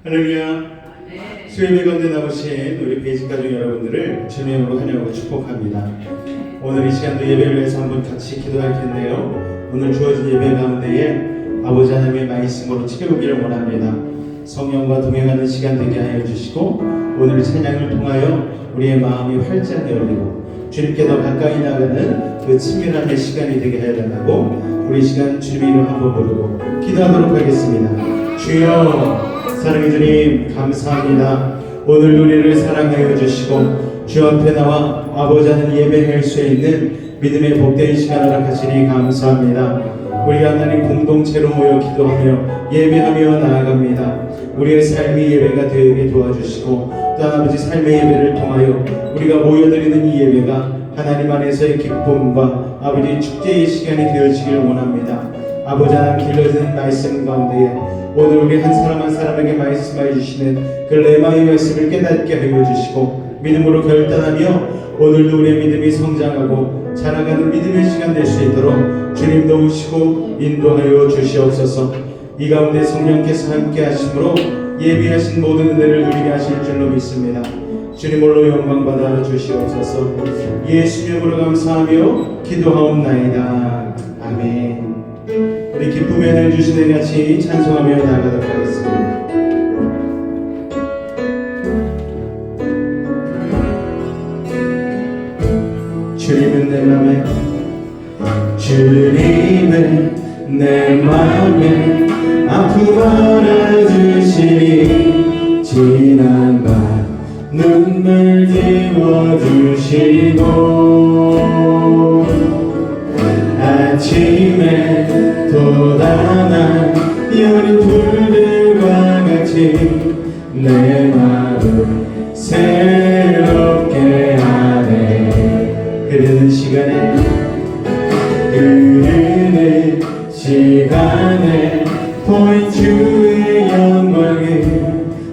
할렐루야. 수요일에 건대 나오신 우리 베이직 가족 여러분들을 주님으로 환영하고 축복합니다. 오늘 이 시간도 예배를 위해서 한번 같이 기도할 텐데요. 오늘 주어진 예배 가운데에 아버지 하나님의 말씀으로 채우기를 원합니다. 성령과 동행하는 시간 되게 하여 주시고 오늘 찬양을 통하여 우리의 마음이 활짝 열리고 주님께 더 가까이 나가는 그 친밀함의 시간이 되게 하여 달라고 우리 시간 주님의 이름 한번 부르고 기도하도록 하겠습니다. 주여, 사랑의 주님 감사합니다. 오늘 우리를 사랑하여 주시고 주 앞에 나와 아버지 하나님 예배할 수 있는 믿음의 복된 시간을 허락하시니 감사합니다. 우리 하나님 공동체로 모여 기도하며 예배하며 나아갑니다. 우리의 삶이 예배가 되게 도와주시고 또 아버지 삶의 예배를 통하여 우리가 모여드리는 이 예배가 하나님 안에서의 기쁨과 아버지 축제의 시간이 되어지기를 원합니다. 아버지 하나님 길러지는 말씀 가운데에 오늘 우리 한 사람 한 사람에게 말씀해 주시는 그 레마의 말씀을 깨닫게 하여 주시고 믿음으로 결단하며 오늘도 우리의 믿음이 성장하고 자라가는 믿음의 시간 될 수 있도록 주님 도우시고 인도하여 주시옵소서. 이 가운데 성령께서 함께 하심으로 예비하신 모든 은혜를 누리게 하실 줄로 믿습니다. 주님 홀로 영광 받아 주시옵소서. 예수 이름으로 감사하며 기도하옵나이다. 아멘. 우리 기쁨의 은혜를 주시는 같이 찬송하며 나아가도록 하겠습니다. 주님은 내 맘에 주님은 내 맘에 아픔 알아주시니 지난 밤 눈물 지워주시고 아침에 돋아난 여린 불들과 같이 내 마음 새롭게 하네. 흐르는 시간에 보인 주의 영광이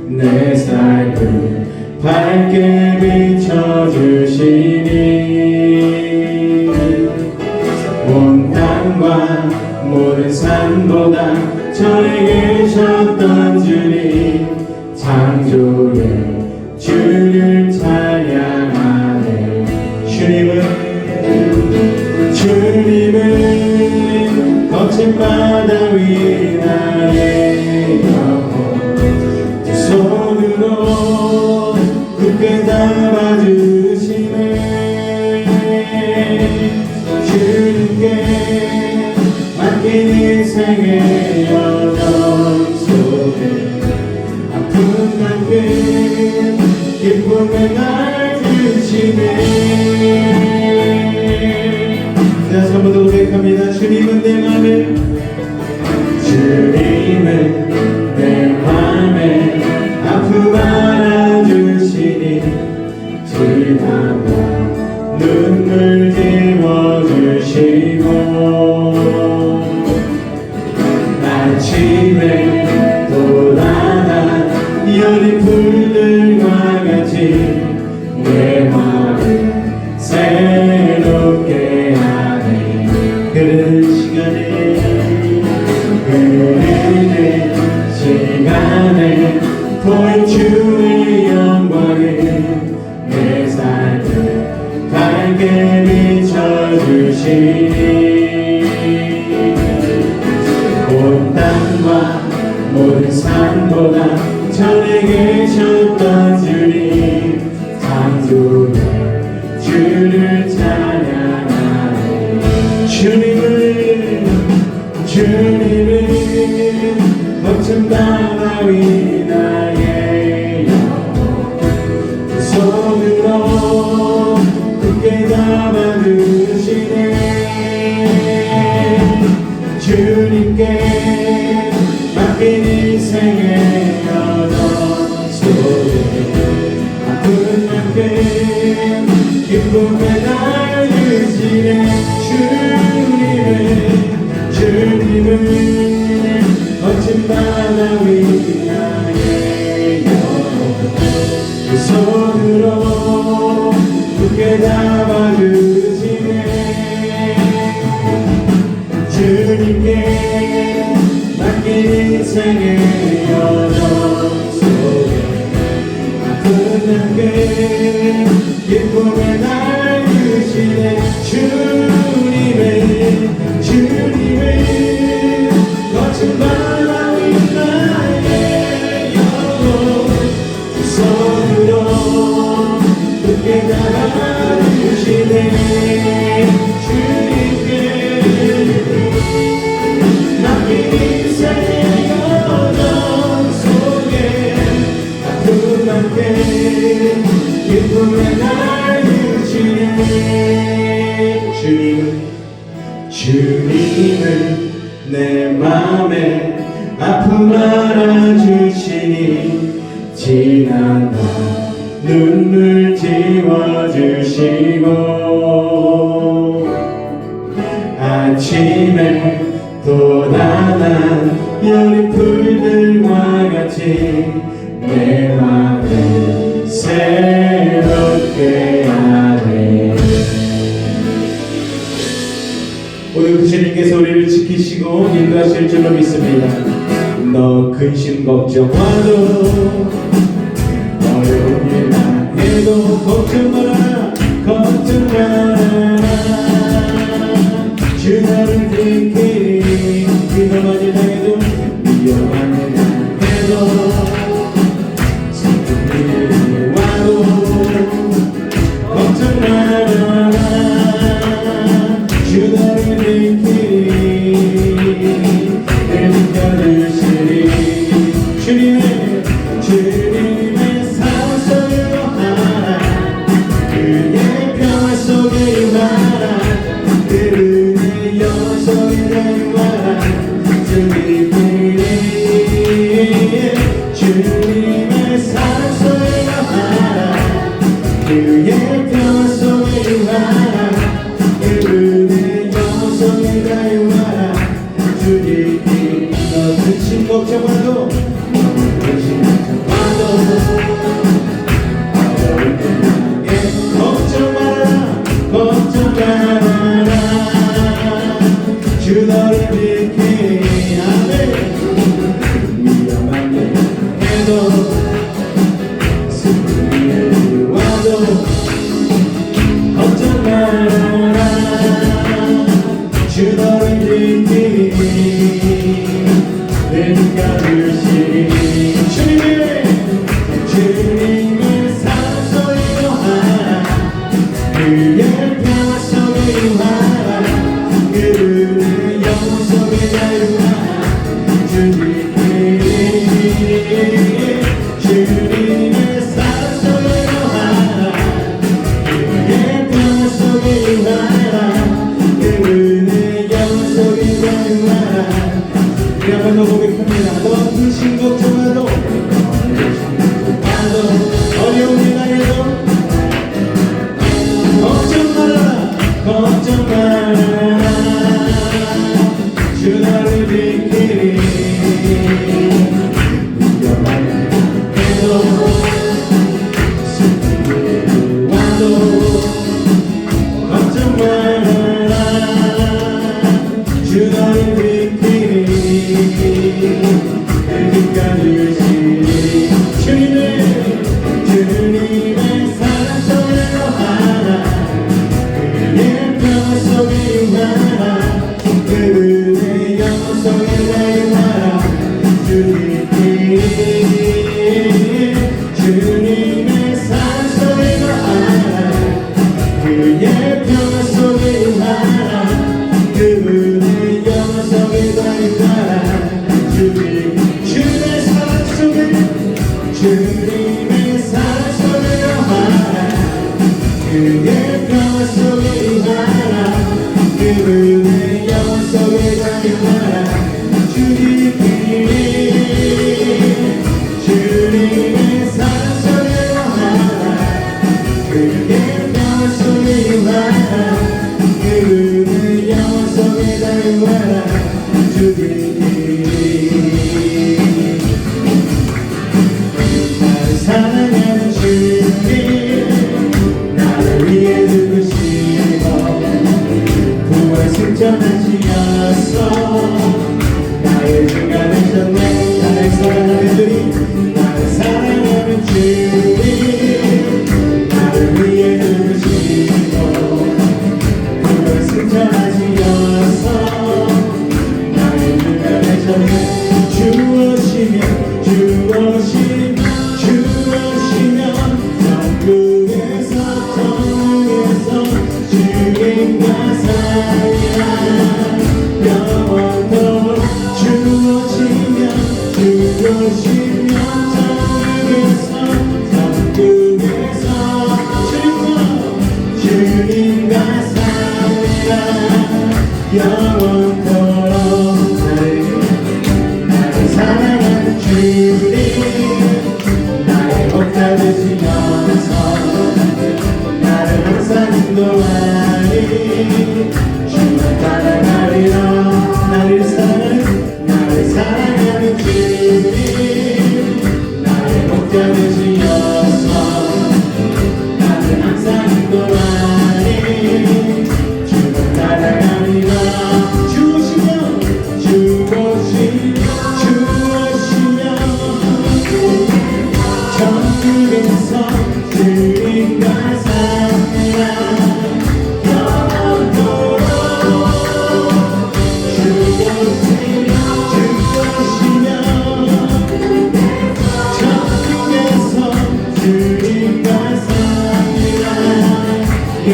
내 삶을 밝게 비춰주시니 온 땅과 모든 산보다 전에 계셨던 주님 창조의 주를 찬양하네. 주님은 거친 바다 위 나의 영혼 두 손으로 굳게 잡아주시네. 주님께 맡긴 인생의 여정 속에 아픈 만큼 기쁨을 날 주시네. 다시 한 번 더 고백합니다. 주님은 내 맘에 아픔 알아주시니 지난 밤 눈물 지워주시고 아침에 돋아난 여린 불들과 같이 내 마음 새롭게 하네. 흐르는 시간에 보인 주의 영광이 내 삶을 밝게 비춰주시니 온 땅과 모든 산보다 전에 계셨던 주님 창조의 주를 찬양하네. 주님은 거친 바다 위 나의 영혼 두 손으로 굳게 잡아주시네. 주님께 맡긴 인생의 여정 속에 아픈 만큼 기쁨에 날 주시네. 주님은 거친 바다 위 나의 영혼 두 손으로 굳게 잡아주시네. 주님께 맡긴 인생의 여정 아픈 게 기쁨의 날 주시네 주님의 거친 바람이 나의 영혼 두 손으로 굳게 잡아주시네 주님께 맡긴 인생의 여정 속에 아픔 함께 기쁨의 날 주시네 주님은 내 맘에 아픔 알아주시니 지난 날 눈물 지워주시고 아침에 돋아난 여린 풀들과 같이 내 맘을 새롭게 하네. 오늘 그 주님께서 우리를 지키시고 인도하실 줄로 믿습니다. 너 근심 걱정하도 어려운 일만 해도 걱정 마라 걱정 마라 주 너를 지키리 기도만이 당해도 위험한 일만 해도 슬픈 일이 와도 걱정 마라 주 너를 지키리 늘 지켜주시리 주님의 사랑 속에 유하라 그의 평화 속에 유하라 그 은혜 영원 속에 유하라 주님의 사랑 속에 유하라 그의 평화 속에 유하라 그 은혜 영원 속에 유하라 주님이 너 근심 걱정하도 주 너를 지키리 아멘 위험한 일 해도 슬픈 일 와도 걱정 마라 주 너를 지키리 늘 지켜주시리 주님의 사랑 속에 유하라 그의 평화 속에 유하라 그 은혜 영원 속에 자유하라 주님의 사랑 속에 유하라 그의 평화 속에 유하라 그 은혜 영원 속에 자유하라 우리 한번 더 고백합니다. 너 근심 걱정하도 어려운 일 당해도 걱정 마라 걱정 마라 주 너를 지키리 위험한 일 해도 슬픈 일 와도 걱정 마라 주 너를 지키리 지켜주시리 주님의 사랑 속에 유하라 그의 평화 속에 유하라 그 은혜 영원 속에 자유하라 주님의 사랑 속에 유하라 그의 평화 속에 유하라 그 은혜 영원 속에 자유하라 주님의 사랑 속에 유하라 그의 평화 속에 유하라 그 은혜 영원 속에 자유하라 주님의 사랑 속에 유하라 그의 평화 속에 유하라 그 은혜 영원 속에 자유하라 나를 사랑하는 주님 나를 위해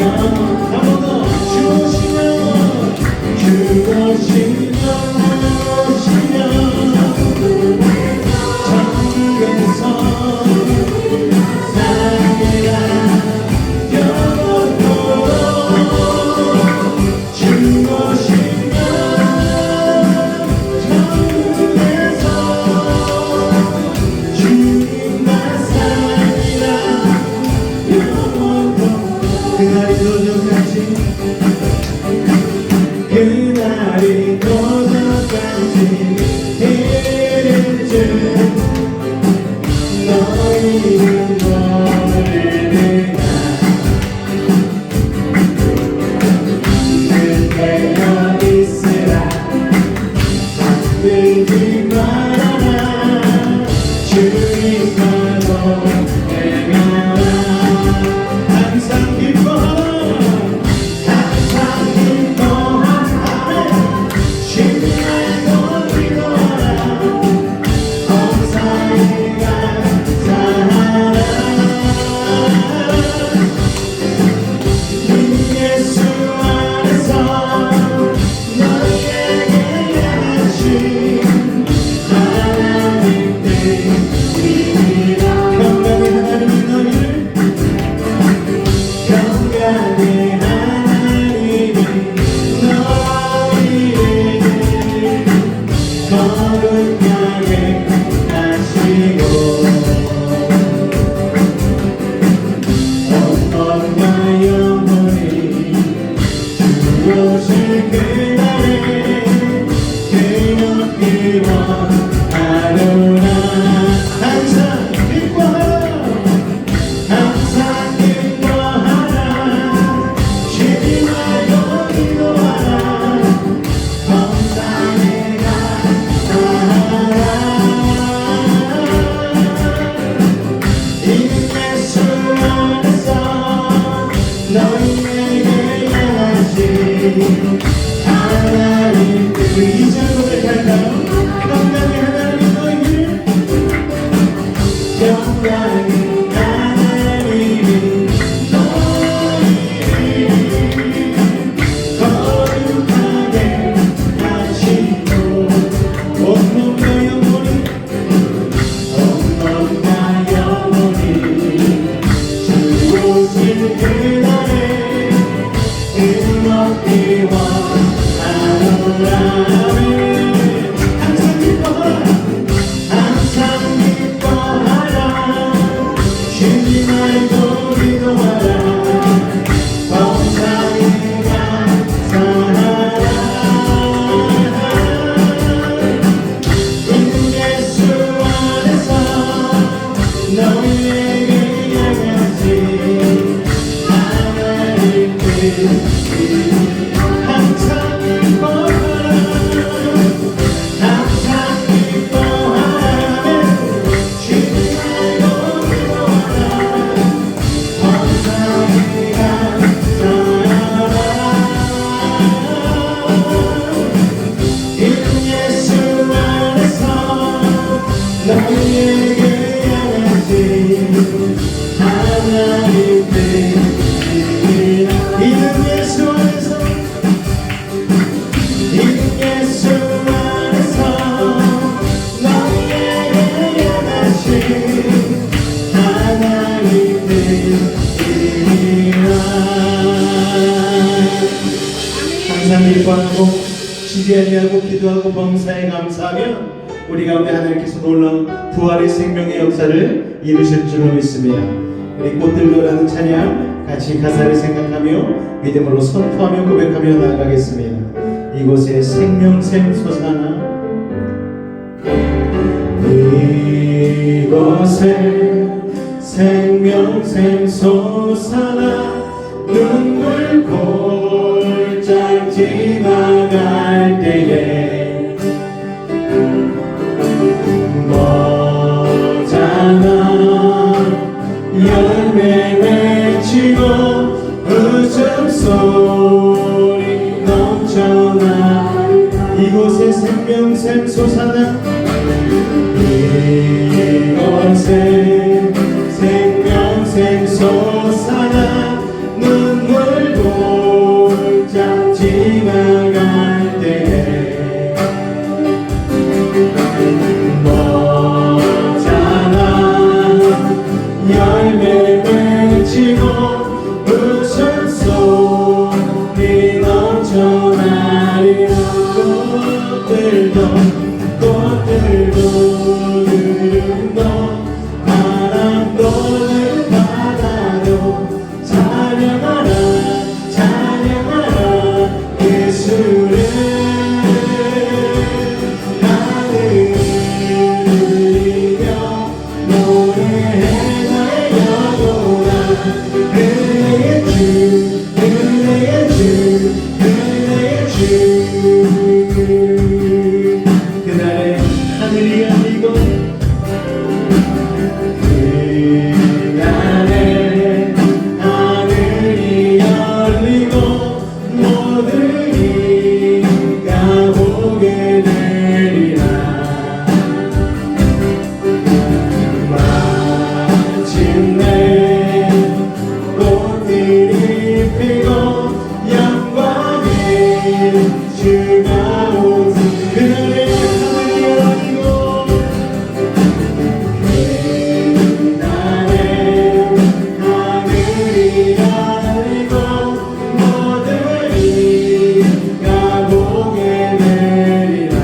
한번더 주시면 주시면 천국에서 살리라 영원토록 주시면 천국에서 주님과 살리라 영원토록 그날이 도전까지 그날이 도전까지 이를 줄 너희는 모르느냐 그대여 있으라 잠들지 말아라 주님과도 행하라 항상 기뻐하라 항상 기뻐하라 신뢰도 기도하라 범사에 감사하라 주 예수 안에서 너희에게 향하신 하나님 뜻이라 평강의 하나님이 너희를 평강의 하나님이 너희를 거룩하게 하시고 영혼과 영혼이 주오실 그날에 그렇게 원하노라 항상 기뻐하라 항상 기뻐하라 쉬지 말고 기도하라 범사에 감사하라 이는 예수 안에서 너희에게 향하신 하나님 이절 고백할까요? 평강의 하나님 너희를 평강의 하나님이 너희를 거룩하게 하시고 온몸과 영혼이 온몸과 영혼이 주 오실 그날에 음악이 원하노라 항상 기뻐하라 항상 기뻐하라 쉬지 말고 기도하라 범사에 감사하라 이는 예수 안에서 너희에게 향하신 하나님 뜻이라 항상 기뻐하라 항상 기뻐하라 쉬지 말고 기도하라 범사에 감사하라 이는 예수 안에서 너희에게 향하신 하나님 뜻이라 이는 예수 안에서 이는 예수 안에서 너희에게 향하신 하나님 뜻이라 항상 기뻐하고 쉬지 아니하고 기도하고 범사에 감사하며 우리 가운데 하나님께서 놀라운 부활의 생명의 역사를 이루실 줄로 믿습니다. 우리 꽃들로라는 찬양 같이 가사를 생각하며 믿음으로 선포하며 고백하며 나아가겠습니다. 이곳에 생명샘 솟아나 이곳에 생명샘 솟아나 눈물 골짝 지나갈 때에 열매 맺히고 웃음소리 넘쳐나 이곳에 생명샘 솟아나 이곳에 생명샘 솟아나 눈물 삶을 외치고 웃음소리 넘쳐나리라. 꽃들도 구름도 바람도 바다도 찬양하라 찬양하라 예수를. 하늘을 울리며 노래해 나의 영혼아. 은혜의 주 은혜의 주 은혜의 주. 그날에 하늘이 열리고 그날에 하늘이 열리고 모든 이가 보게 되리라. 마침내 꽃들이 피고 영광의 주가 오신 그날에 하늘이 열리고 그날에 하늘이 열리고 모든 이가 보게 되리라.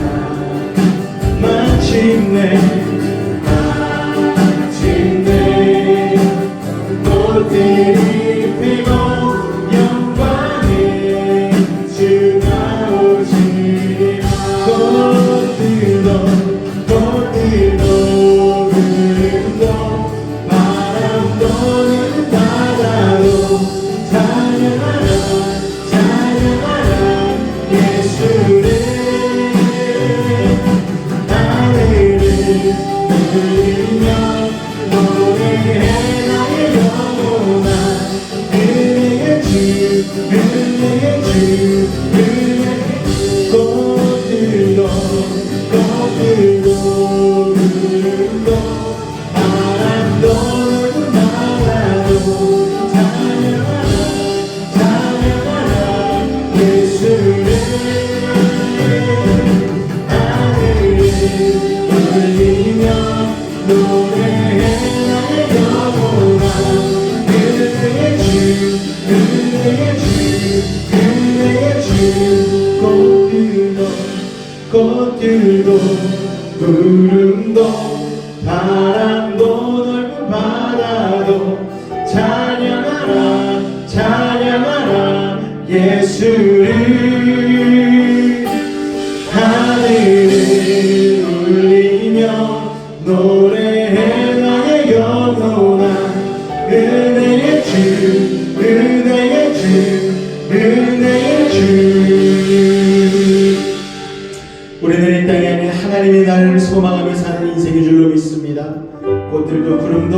마침내 꽃들이 피고 영광의 주가 오시리라. 꽃들도 구름도 바람도 바다도 찬양하라 찬양하라 예수를. 하늘을 울리며 노래해 나의 영혼아. 은혜의 주 은혜의 주 은혜의 꽃들도 구름도 바람도 바다도 찬양하라 찬양하라 예수를. 하늘을 울리며 노래해 나의 영혼아. 은혜의 주 은혜의 주 은혜의 주. 꽃들도 구름도 바람도 넓은 바다도 찬양하라 찬양하라 예수를. 하늘을 울리며 노래해 나의 영혼아. 은혜의 주 은혜의 주 은혜의 주. 우리는 이 땅에 아닌 하나님의 나라를 소망하며 사는 인생의 줄로 믿습니다. 꽃들도 구름도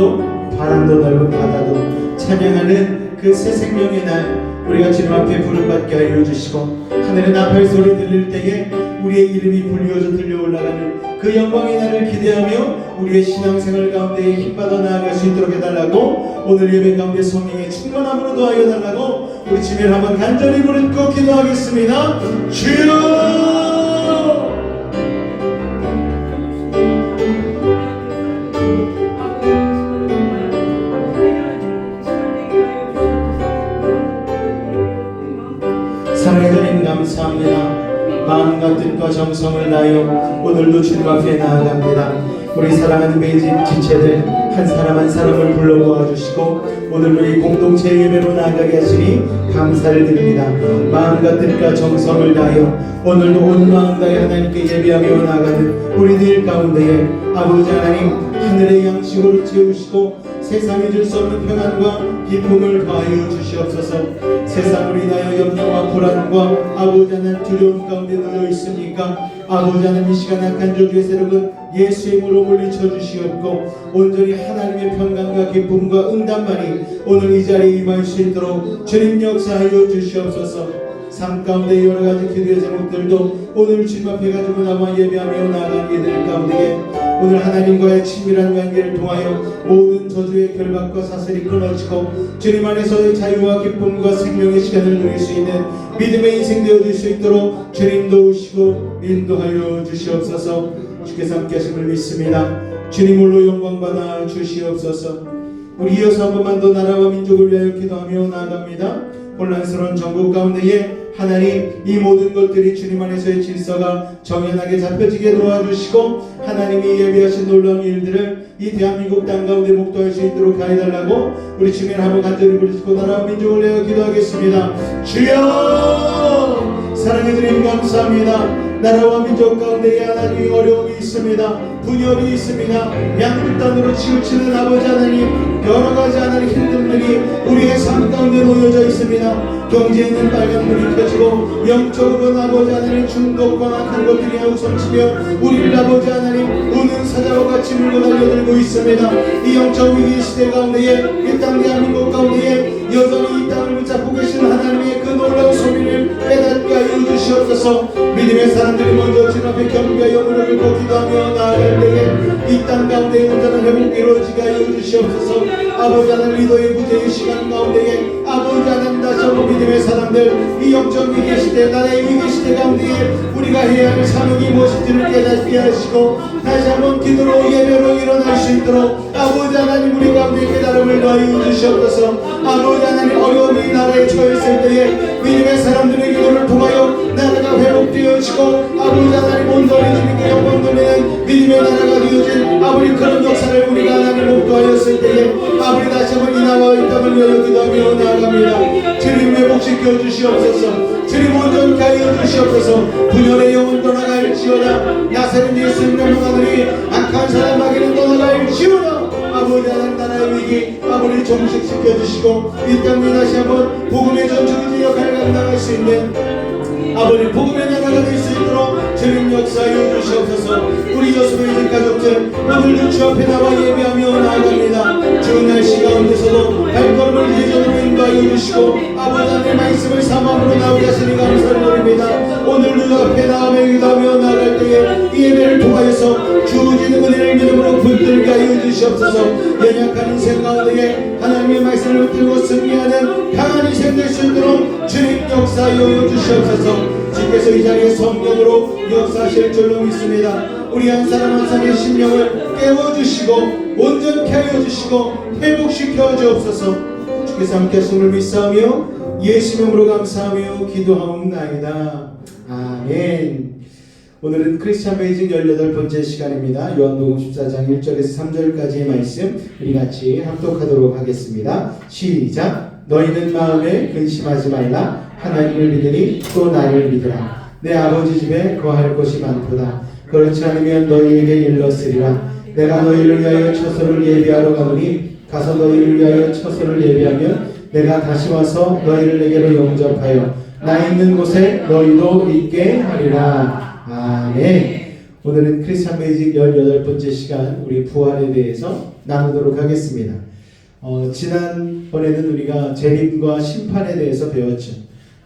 바람도 넓은 바다도 찬양하는 그 새 생명의 날, 우리가 주님 앞에 부름받게 하여 주시고 하늘의 나팔 소리 들릴 때에 우리의 이름이 불리워져 들려 올라가는 그 영광의 날을 기대하며 우리의 신앙생활 가운데 힘받아 나아갈 수 있도록 해달라고, 오늘 예배 가운데 성령의 충만함으로 도와여 달라고 우리 주님을 한번 간절히 부르고 기도하겠습니다. 주여! 사랑의 주님 감사합니다. 마음과 뜻과 정성을 다하여 오늘도 주님 앞에 나아갑니다. 우리 사랑하는 매집 지체들 한 사람 한 사람을 불러 모아주시고 오늘도 이 공동체 예배로 나아가게 하시니 감사를 드립니다. 마음과 뜻과 정성을 다하여 오늘도 온 마음 다해 하나님께 예배하며 나아가는 우리들 가운데에 아버지 하나님 하늘의 양식으로 채우시고 세상에 줄 수 없는 평안과 기쁨을 더하여 주시옵소서. 세상으로 인하여 염려와 불안과 아버지 하나님 두려움 가운데 놓여 있으니까 아버지 하나님 이 시간 악한 저주의 세력은 예수의 이름으로 물리쳐 주시옵고 온전히 하나님의 평강과 기쁨과 응답만이 오늘 이 자리에 임할 수 있도록 주님 역사하여 주시옵소서. 삶 가운데 여러가지 기도의 제목들도 오늘 주님 앞에 가지고 나와 예배하며 나아간 이들 가운데에 오늘 하나님과의 친밀한 관계를 통하여 모든 저주의 결박과 사슬이 끊어지고 주님 안에서의 자유와 기쁨과 생명의 시간을 누릴 수 있는 믿음의 인생 되어질 수 있도록 주님 도우시고 인도하여 주시옵소서. 주께서 함께 하심을 믿습니다. 주님 홀로 영광받아 주시옵소서. 우리 이어서 한 번만 더 나라와 민족을 위하여 기도하며 나아갑니다. 혼란스러운 전국 가운데에 하나님 이 모든 것들이 주님 안에서의 질서가 정연하게 잡혀지게 도와주시고 하나님이 예비하신 놀라운 일들을 이 대한민국 땅 가운데 목도할 수 있도록 하여달라고 우리 주님을 한번 간절히 부르시고 나라와 민족을 위하여 기도하겠습니다. 주여 사랑해 주님 감사합니다. 나라와 민족 가운데에 하나님의 어려움이 있습니다. 분열이 있습니다. 양극단으로 치우치는 아버지 하나님, 여러 가지 하나님 힘듦들이 우리의 삶 가운데 놓여져 있습니다. 경제에는 빨간불이 켜지고 영적으로는 아버지 하나님 중독과 악한 것들이 우선치며 우리를 아버지 하나님 우는 사자와 같이 물고 달려들고 있습니다. 이 영적 위기 시대 가운데에 이 땅 대한민국 가운데에 여전히 이 땅을 붙잡고 계신 하나님의 그 놀라운 소리를 깨닫게 하여 주시옵소서. 믿음의 사람들이 먼저 주님 앞에 경배하여 무릎을 꿇고 기도하며 나아갈 때에 이 땅 가운데 온전한 회복 이루어지게 하여 주시옵소서. 아버지 하나님 리더의 부재의 시간 가운데에 아버지 하나님 다시 한번 믿음의 사람들 이 영적 위기 시대 나라의 위기 시대 가운데에 우리가 해야 할 사명이 무엇인지를 깨닫게 하시고 다시 한번 기도로 예배로 일어날 수 있도록 아버지 하나님 우리 가운데 깨달음을 더하여 주시옵소서. 아버지 하나님 어려움이 나라에 처했을 때에 믿음의 사람들의 기도를 통하여 나라가 회복되어지고 아버지 하나님 온전히 주님께 영광 돌리는 믿음의 나라가 되어진 아버지 그런 역사를 우리가 하나님 목도하였을 때에 아버지 다시 한번 이 나라와 이 땅을 위하여 기도하며 나아갑니다. 주님 회복시켜 주시옵소서. 주님 온전케 하여 주시옵소서. 분열의 영혼 떠나갈지어다. 나사렛 예수님 명령하더니 악한 사람에게는 떠나갈지어다. 아버지 하나님 나라의 위기 아버지 종식시켜 주시고 이 땅에 다시 한번 복음의 전주기지 역할을 감당할 수 있는 아버지 복음의 나라가 될 수 있도록 주님 역사하여 주시옵소서. 우리 여수의 집 가족들 오늘도 주 앞에 나와 예배하며 나아갑니다. 좋은 날씨 가운데서도 발걸음을 예전으로 인도하여 주시고 아버지 하나님의 말씀을 사모함으로 나오게 하시니 감사를 드립니다. 오늘도 주 앞에 나와 기도하며 나아갈 때에 이 예배를 통하여서 주어지는 은혜를 믿음으로 붙들게 하여 주시옵소서. 연약한 인생 가운데에 하나님의 말씀을 붙들고 승리하는 강한 인생 될 수 있도록 주님 역사하여 주시옵소서. 주께서 이 자리에 성령으로 역사하실 줄로 믿습니다. 우리 한 사람 한 사람의 심령을 깨워주시고 온전케 하여 주시고 회복시켜 주옵소서. 주께서 함께 하심을 믿사오며 예수 이름으로 감사하며 기도하옵나이다. 아멘. 오늘은 크리스찬 베이징 18번째 시간입니다. 요한복음 14장 1절에서 3절까지의 말씀 우리 같이 합독하도록 하겠습니다. 시작. 너희는 마음에 근심하지 말라. 하나님을 믿으니 또 나를 믿으라. 내 아버지 집에 거할 곳이 많도다. 그렇지 않으면 너희에게 일렀으리라. 내가 너희를 위하여 처소를 예비하러 가노니 가서 너희를 위하여 처소를 예비하면 내가 다시 와서 너희를 내게로 영접하여 나 있는 곳에 너희도 있게 하리라. 아멘. 오늘은 크리스찬 베이직 18번째 시간 우리 부활에 대해서 나누도록 하겠습니다. 지난번에는 우리가 재림과 심판에 대해서 배웠죠.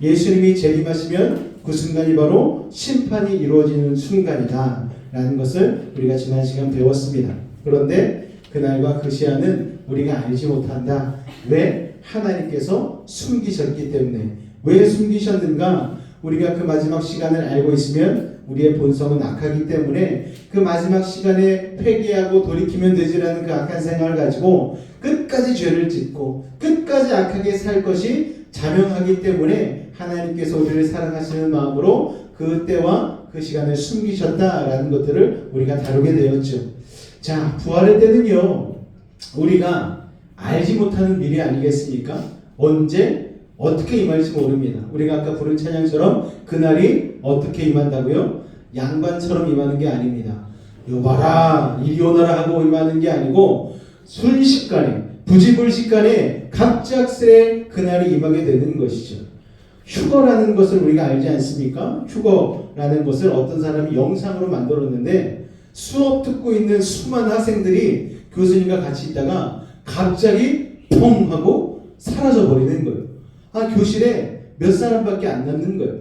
예수님이 재림하시면 그 순간이 바로 심판이 이루어지는 순간이다 라는 것을 우리가 지난 시간 배웠습니다. 그런데 그날과 그 시간은 우리가 알지 못한다. 왜? 하나님께서 숨기셨기 때문에. 왜 숨기셨는가? 우리가 그 마지막 시간을 알고 있으면 우리의 본성은 악하기 때문에 그 마지막 시간에 회개하고 돌이키면 되지라는 그 악한 생각을 가지고 끝까지 죄를 짓고 끝까지 악하게 살 것이 자명하기 때문에 하나님께서 우리를 사랑하시는 마음으로 그 때와 그 시간을 숨기셨다라는 것들을 우리가 다루게 되었죠. 자, 부활의 때는요, 우리가 알지 못하는 미래 아니겠습니까? 언제 어떻게 임할지 모릅니다. 우리가 아까 부른 찬양처럼 그날이 어떻게 임한다고요? 양반처럼 임하는 게 아닙니다. 여봐라 이리 오너라 하고 임하는 게 아니고 순식간에 부지불식간에 갑작스레 그날이 임하게 되는 것이죠. 휴거라는 것을 우리가 알지 않습니까? 휴거라는 것을 어떤 사람이 영상으로 만들었는데 수업 듣고 있는 수많은 학생들이 교수님과 같이 있다가 갑자기 펑 하고 사라져 버리는 거예요. 교실에 몇 사람밖에 안 남는 거예요.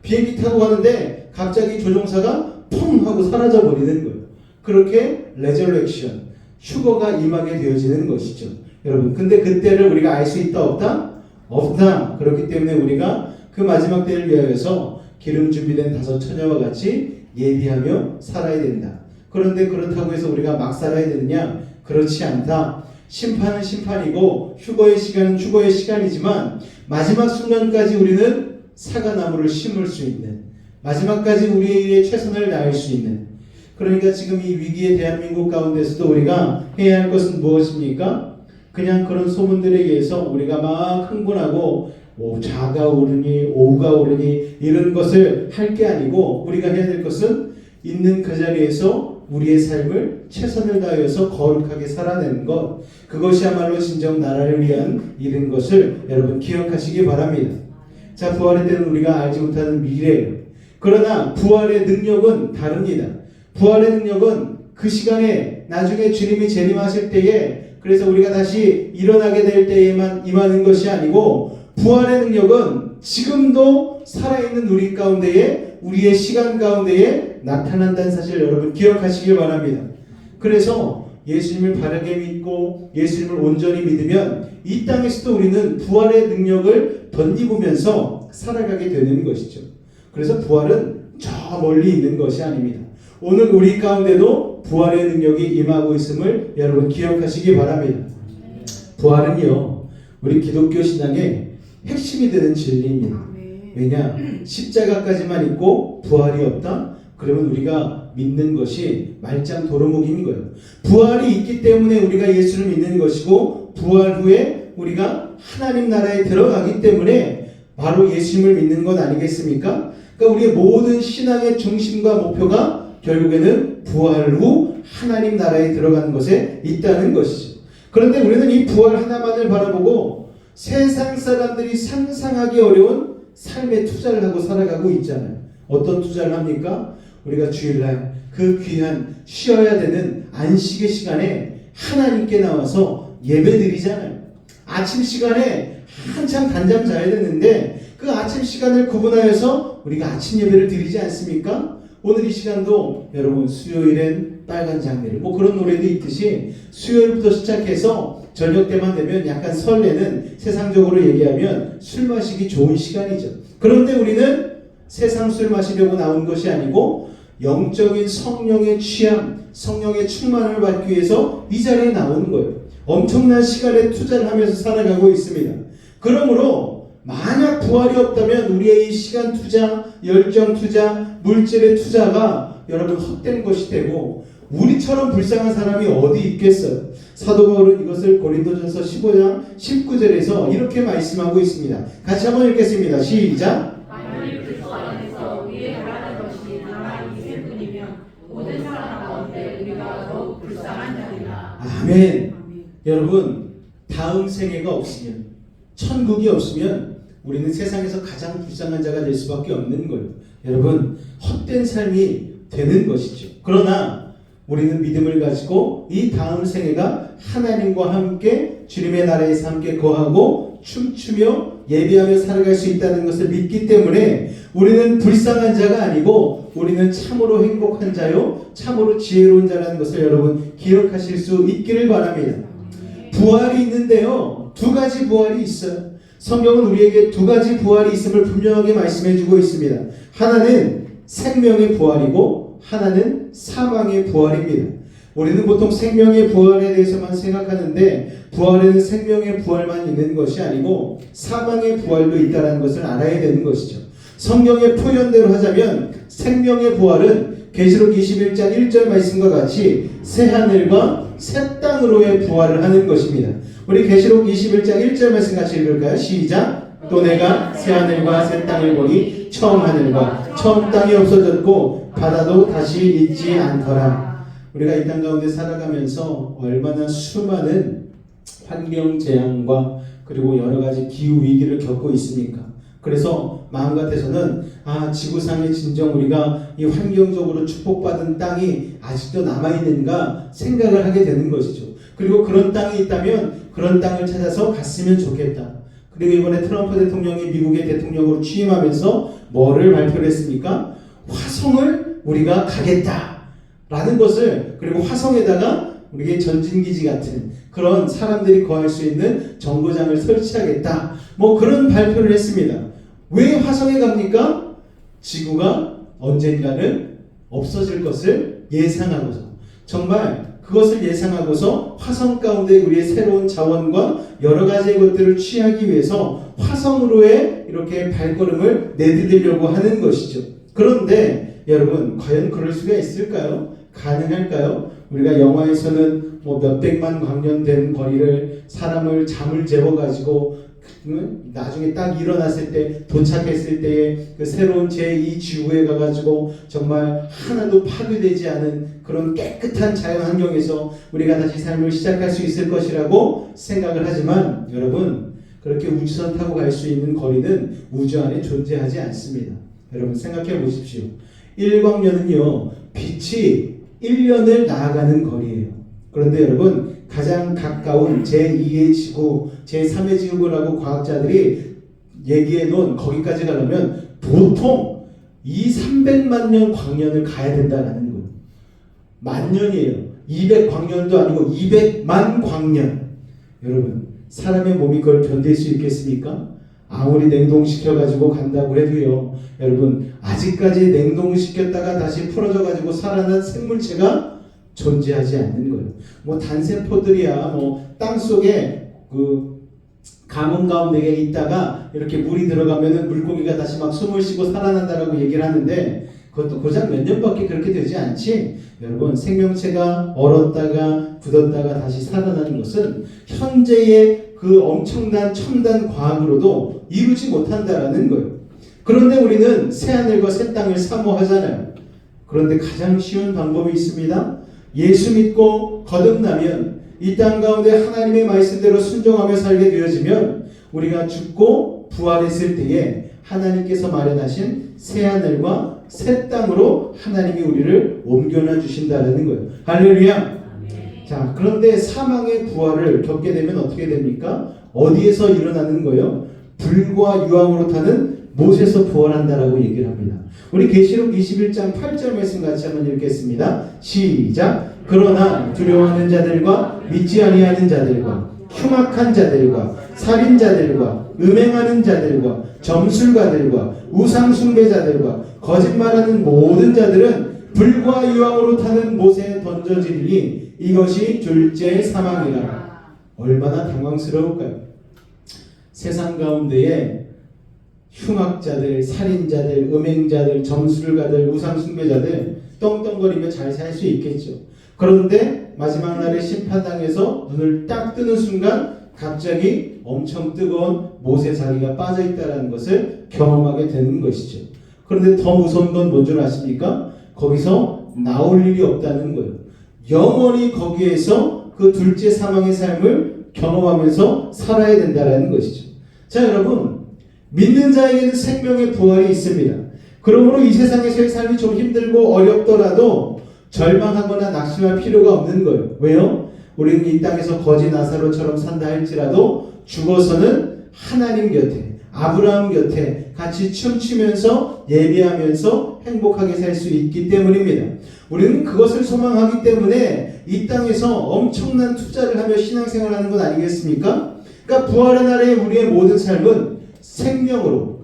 비행기 타고 가는데 갑자기 조종사가 펑 하고 사라져 버리는 거예요. 그렇게 레저렉션, 휴거가 임하게 되어지는 것이죠. 여러분, 근데 그때를 우리가 알 수 있다 없다? 없다. 그렇기 때문에 우리가 그 마지막 때를 위하여서 기름 준비된 5 처녀와 같이 예비하며 살아야 된다. 그런데 그렇다고 해서 우리가 막 살아야 되느냐? 그렇지 않다. 심판은 심판이고 휴거의 시간은 휴거의 시간이지만 마지막 순간까지 우리는 사과나무를 심을 수 있는, 마지막까지 우리의 최선을 다할 수 있는, 그러니까 지금 이 위기의 대한민국 가운데서도 우리가 해야 할 것은 무엇입니까? 그냥 그런 소문들에 의해서 우리가 막 흥분하고 자가 오르니 오가 오르니 이런 것을 할 게 아니고, 우리가 해야 될 것은 있는 그 자리에서 우리의 삶을 최선을 다하여서 거룩하게 살아내는 것, 그것이야말로 진정 나라를 위한 일인 것을 여러분 기억하시기 바랍니다. 자, 부활의 때는 우리가 알지 못하는 미래예요. 그러나 부활의 능력은 다릅니다. 부활의 능력은 그 시간에 나중에 주님이 재림하실 때에, 그래서 우리가 다시 일어나게 될 때에만 임하는 것이 아니고, 부활의 능력은 지금도 살아있는 우리 가운데에, 우리의 시간 가운데에 나타난다는 사실 여러분 기억하시길 바랍니다. 그래서 예수님을 바르게 믿고 예수님을 온전히 믿으면 이 땅에서도 우리는 부활의 능력을 덧입으면서 살아가게 되는 것이죠. 그래서 부활은 저 멀리 있는 것이 아닙니다. 오늘 우리 가운데도 부활의 능력이 임하고 있음을 여러분 기억하시기 바랍니다. 부활은요, 우리 기독교 신앙의 핵심이 되는 진리입니다. 왜냐? 십자가까지만 있고 부활이 없다? 그러면 우리가 믿는 것이 말짱 도루묵인 거예요. 부활이 있기 때문에 우리가 예수를 믿는 것이고, 부활 후에 우리가 하나님 나라에 들어가기 때문에 바로 예수님을 믿는 것 아니겠습니까? 그러니까 우리의 모든 신앙의 중심과 목표가 결국에는 부활 후 하나님 나라에 들어가는 것에 있다는 것이죠. 그런데 우리는 이 부활 하나만을 바라보고 세상 사람들이 상상하기 어려운 삶의 투자를 하고 살아가고 있잖아요. 어떤 투자를 합니까? 우리가 주일날 그 귀한 쉬어야 되는 안식의 시간에 하나님께 나와서 예배드리잖아요. 아침 시간에 한참 단잠 자야 되는데 그 아침 시간을 구분하여서 우리가 아침 예배를 드리지 않습니까? 오늘 이 시간도 여러분 수요일엔 빨간 장미를, 그런 노래도 있듯이 수요일부터 시작해서 저녁 때만 되면 약간 설레는, 세상적으로 얘기하면 술 마시기 좋은 시간이죠. 그런데 우리는 세상 술 마시려고 나온 것이 아니고 영적인 성령의 취함, 성령의 충만을 받기 위해서 이 자리에 나오는 거예요. 엄청난 시간에 투자를 하면서 살아가고 있습니다. 그러므로 만약 부활이 없다면 우리의 이 시간 투자, 열정 투자, 물질의 투자가 여러분 헛된 것이 되고, 우리처럼 불쌍한 사람이 어디 있겠어요? 사도 바울은 이것을 고린도전서 15장 19절에서 이렇게 말씀하고 있습니다. 같이 한번 읽겠습니다. 시작. 만일 그리스도 안에서 우리의 바라는 것이 다만 이 세뿐이면 모든 사람 가운데 우리가 더욱 불쌍한 자리라. 아멘. 여러분, 다음 생애가 없으면, 천국이 없으면 우리는 세상에서 가장 불쌍한 자가 될 수밖에 없는 거예요. 여러분, 헛된 삶이 되는 것이죠. 그러나 우리는 믿음을 가지고 이 다음 생애가 하나님과 함께 주님의 나라에서 함께 거하고 춤추며 예배하며 살아갈 수 있다는 것을 믿기 때문에 우리는 불쌍한 자가 아니고 우리는 참으로 행복한 자요, 참으로 지혜로운 자라는 것을 여러분 기억하실 수 있기를 바랍니다. 부활이 있는데요, 두 가지 부활이 있어요. 성경은 우리에게 두 가지 부활이 있음을 분명하게 말씀해주고 있습니다. 하나는 생명의 부활이고 하나는 사망의 부활입니다. 우리는 보통 생명의 부활에 대해서만 생각하는데 부활에는 생명의 부활만 있는 것이 아니고 사망의 부활도 있다는 것을 알아야 되는 것이죠. 성경의 표현대로 하자면 생명의 부활은 계시록 21장 1절 말씀과 같이 새 하늘과 새 땅으로의 부활을 하는 것입니다. 우리 계시록 21장 1절 말씀 같이 읽을까요? 시작. 또 내가 새 하늘과 새 땅을 보니 처음 하늘과 처음 땅이 없어졌고 바다도 다시 있지 않더라. 우리가 이 땅 가운데 살아가면서 얼마나 수많은 환경 재앙과 그리고 여러 가지 기후 위기를 겪고 있습니까? 그래서 마음 같아서는 지구상에 진정 우리가 이 환경적으로 축복받은 땅이 아직도 남아있는가 생각을 하게 되는 것이죠. 그리고 그런 땅이 있다면 그런 땅을 찾아서 갔으면 좋겠다. 그리고 이번에 트럼프 대통령이 미국의 대통령으로 취임하면서 뭐를 발표를 했습니까? 화성을 우리가 가겠다라는 것을, 그리고 화성에다가 우리의 전진기지 같은 그런 사람들이 거할 수 있는 정거장을 설치하겠다, 그런 발표를 했습니다. 왜 화성에 갑니까? 지구가 언젠가는 없어질 것을 예상하고서. 정말 그것을 예상하고서 화성 가운데 우리의 새로운 자원과 여러 가지의 것들을 취하기 위해서 화성으로의 이렇게 발걸음을 내디디려고 하는 것이죠. 그런데 여러분, 과연 그럴 수가 있을까요? 가능할까요? 우리가 영화에서는 뭐 몇백만 광년 된 거리를 사람을 잠을 재워가지고 나중에 딱 일어났을 때, 도착했을 때에 그 새로운 제2 지구에 가가지고 정말 하나도 파괴되지 않은 그런 깨끗한 자연 환경에서 우리가 다시 삶을 시작할 수 있을 것이라고 생각을 하지만, 여러분, 그렇게 우주선 타고 갈 수 있는 거리는 우주 안에 존재하지 않습니다. 여러분 생각해 보십시오. 1광년은요, 빛이 1년을 나아가는 거리예요. 그런데 여러분, 가장 가까운 제2의 지구, 제3의 지구라고 과학자들이 얘기해 놓은 거기까지 가려면 보통 300만 년 광년을 가야 된다는 거예요. 만 년이에요. 200광년도 아니고 200만 광년. 여러분, 사람의 몸이 그걸 견딜 수 있겠습니까? 아무리 냉동시켜가지고 간다고 해도요, 여러분, 아직까지 냉동시켰다가 다시 풀어져가지고 살아난 생물체가 존재하지 않는 거예요. 뭐 단세포들이야 뭐 땅속에 그 가뭄 가운데에 있다가 이렇게 물이 들어가면은 물고기가 다시 막 숨을 쉬고 살아난다라고 얘기를 하는데, 그것도 고작 몇 년밖에 그렇게 되지 않지. 여러분, 생명체가 얼었다가 굳었다가 다시 살아나는 것은 현재의 그 엄청난 첨단 과학으로도 이루지 못한다라는 거예요. 그런데 우리는 새하늘과 새 땅을 사모하잖아요. 그런데 가장 쉬운 방법이 있습니다. 예수 믿고 거듭나면, 이 땅 가운데 하나님의 말씀대로 순종하며 살게 되어지면, 우리가 죽고 부활했을 때에 하나님께서 마련하신 새하늘과 새 땅으로 하나님이 우리를 옮겨놔 주신다는 거예요. 할렐루야. 자, 그런데 사망의 부활을 겪게 되면 어떻게 됩니까? 어디에서 일어나는 거예요? 불과 유황으로 타는 못에서 부활한다라고 얘기를 합니다. 우리 계시록 21장 8절 말씀 같이 한번 읽겠습니다. 시작. 그러나 두려워하는 자들과 믿지 아니하는 자들과 흉악한 자들과 살인자들과 음행하는 자들과 점술가들과 우상 숭배자들과 거짓말하는 모든 자들은 불과 유황으로 타는 못에 던져지리니 이것이 둘째 사망이라. 얼마나 당황스러울까요? 세상 가운데에 흉악자들, 살인자들, 음행자들, 점술가들, 우상 숭배자들 떵떵거리며 잘 살 수 있겠죠. 그런데 마지막 날에 심판당에서 눈을 딱 뜨는 순간 갑자기 엄청 뜨거운 못에 자기가 빠져있다는 것을 경험하게 되는 것이죠. 그런데 더 무서운 건 뭔 줄 아십니까? 거기서 나올 일이 없다는 거예요. 영원히 거기에서 그 둘째 사망의 삶을 경험하면서 살아야 된다는 것이죠. 자, 여러분, 믿는 자에게는 생명의 부활이 있습니다. 그러므로 이 세상에서의 삶이 좀 힘들고 어렵더라도 절망하거나 낙심할 필요가 없는 거예요. 왜요? 우리는 이 땅에서 거지 나사로처럼 산다 할지라도 죽어서는 하나님 곁에, 아브라함 곁에 같이 춤추면서 예배하면서 행복하게 살 수 있기 때문입니다. 우리는 그것을 소망하기 때문에 이 땅에서 엄청난 투자를 하며 신앙생활하는 건 아니겠습니까? 그러니까 부활의 날에 우리의 모든 삶은 생명으로,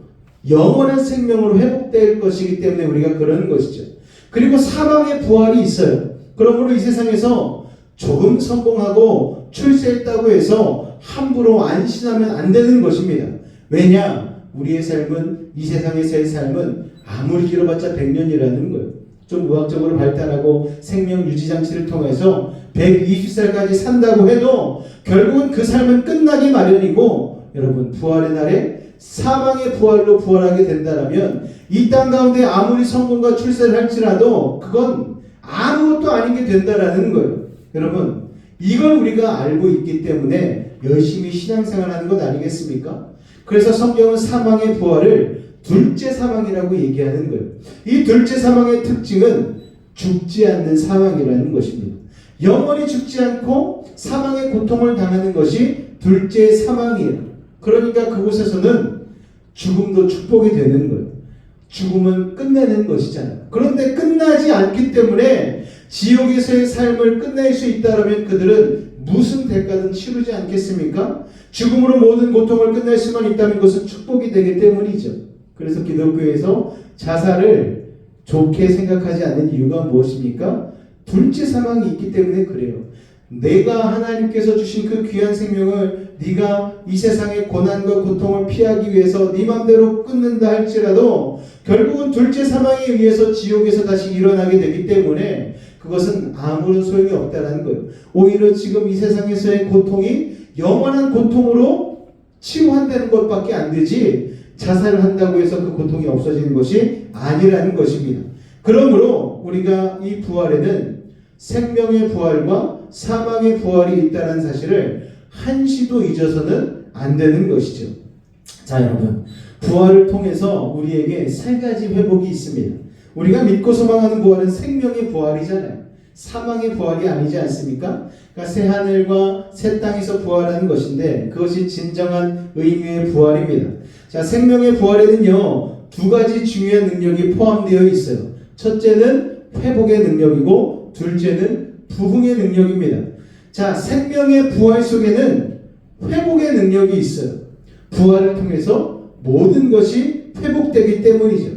영원한 생명으로 회복될 것이기 때문에 우리가 그러는 것이죠. 그리고 사망의 부활이 있어요. 그러므로 이 세상에서 조금 성공하고 출세했다고 해서 함부로 안심하면 안 되는 것입니다. 왜냐? 우리의 삶은, 이 세상에서의 삶은 아무리 길어봤자 100년이라는 거예요. 좀 의학적으로 발달하고 생명 유지 장치를 통해서 120살까지 산다고 해도 결국은 그 삶은 끝나기 마련이고, 여러분, 부활의 날에 사망의 부활로 부활하게 된다면 이 땅 가운데 아무리 성공과 출세를 할지라도 그건 아무것도 아닌 게 된다라는 거예요. 여러분, 이걸 우리가 알고 있기 때문에 열심히 신앙생활하는 것 아니겠습니까? 그래서 성경은 사망의 부활을 둘째 사망이라고 얘기하는 거예요. 이 둘째 사망의 특징은 죽지 않는 사망이라는 것입니다. 영원히 죽지 않고 사망의 고통을 당하는 것이 둘째 사망이에요. 그러니까 그곳에서는 죽음도 축복이 되는 거예요. 죽음은 끝내는 것이잖아요. 그런데 끝나지 않기 때문에 지옥에서의 삶을 끝낼 수 있다면 그들은 무슨 대가든 치르지 않겠습니까? 죽음으로 모든 고통을 끝낼 수만 있다면 그것은 축복이 되기 때문이죠. 그래서 기독교에서 자살을 좋게 생각하지 않는 이유가 무엇입니까? 둘째 사망이 있기 때문에 그래요. 내가 하나님께서 주신 그 귀한 생명을 네가 이 세상의 고난과 고통을 피하기 위해서 네 맘대로 끊는다 할지라도 결국은 둘째 사망에 의해서 지옥에서 다시 일어나게 되기 때문에 그것은 아무런 소용이 없다는 거예요. 오히려 지금 이 세상에서의 고통이 영원한 고통으로 치유한다는 것밖에 안 되지 자살을 한다고 해서 그 고통이 없어지는 것이 아니라는 것입니다. 그러므로 우리가 이 부활에는 생명의 부활과 사망의 부활이 있다는 사실을 한시도 잊어서는 안 되는 것이죠. 자, 여러분, 부활을 통해서 우리에게 세 가지 회복이 있습니다. 우리가 믿고 소망하는 부활은 생명의 부활이잖아요. 사망의 부활이 아니지 않습니까? 그러니까 새 하늘과 새 땅에서 부활하는 것인데 그것이 진정한 의미의 부활입니다. 자, 생명의 부활에는요, 두 가지 중요한 능력이 포함되어 있어요. 첫째는 회복의 능력이고 둘째는 부흥의 능력입니다. 자, 생명의 부활 속에는 회복의 능력이 있어요. 부활을 통해서 모든 것이 회복되기 때문이죠.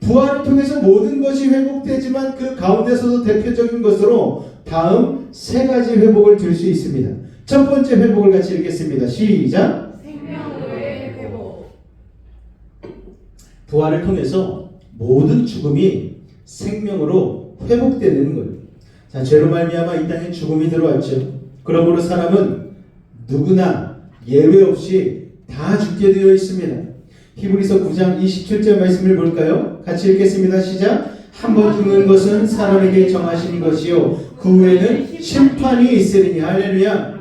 부활을 통해서 모든 것이 회복되지만 그 가운데서도 대표적인 것으로 다음 세 가지 회복을 들 수 있습니다. 첫 번째 회복을 같이 읽겠습니다. 시작. 생명의 회복. 부활을 통해서 모든 죽음이 생명으로 회복되는 거예요. 자, 죄로 말미암아 이 땅에 죽음이 들어왔죠. 그러므로 사람은 누구나 예외 없이 다 죽게 되어 있습니다. 히브리서 9장 27절 말씀을 볼까요? 같이 읽겠습니다. 시작. 한 번 죽는 것은 사람에게 정하신 것이요 그 후에는 심판이 있으리니. 할렐루야.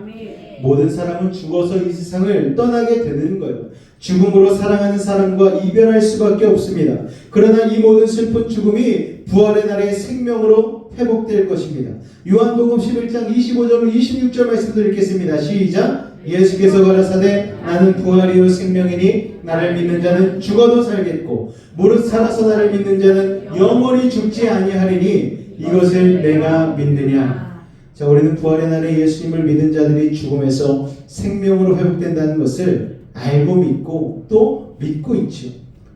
모든 사람은 죽어서 이 세상을 떠나게 되는 거예요. 죽음으로 사랑하는 사람과 이별할 수밖에 없습니다. 그러나 이 모든 슬픈 죽음이 부활의 날에 생명으로 회복될 것입니다. 요한복음 11장 25절로 26절 말씀을 읽겠습니다. 시작. 예수께서 가라사대 나는 부활이요 생명이니 나를 믿는 자는 죽어도 살겠고 무릇 살아서 나를 믿는 자는 영원히 죽지 아니하리니 이것을 내가 믿느냐. 자, 우리는 부활의 날에 예수님을 믿는 자들이 죽음에서 생명으로 회복된다는 것을 알고 믿고 또 믿고 있죠.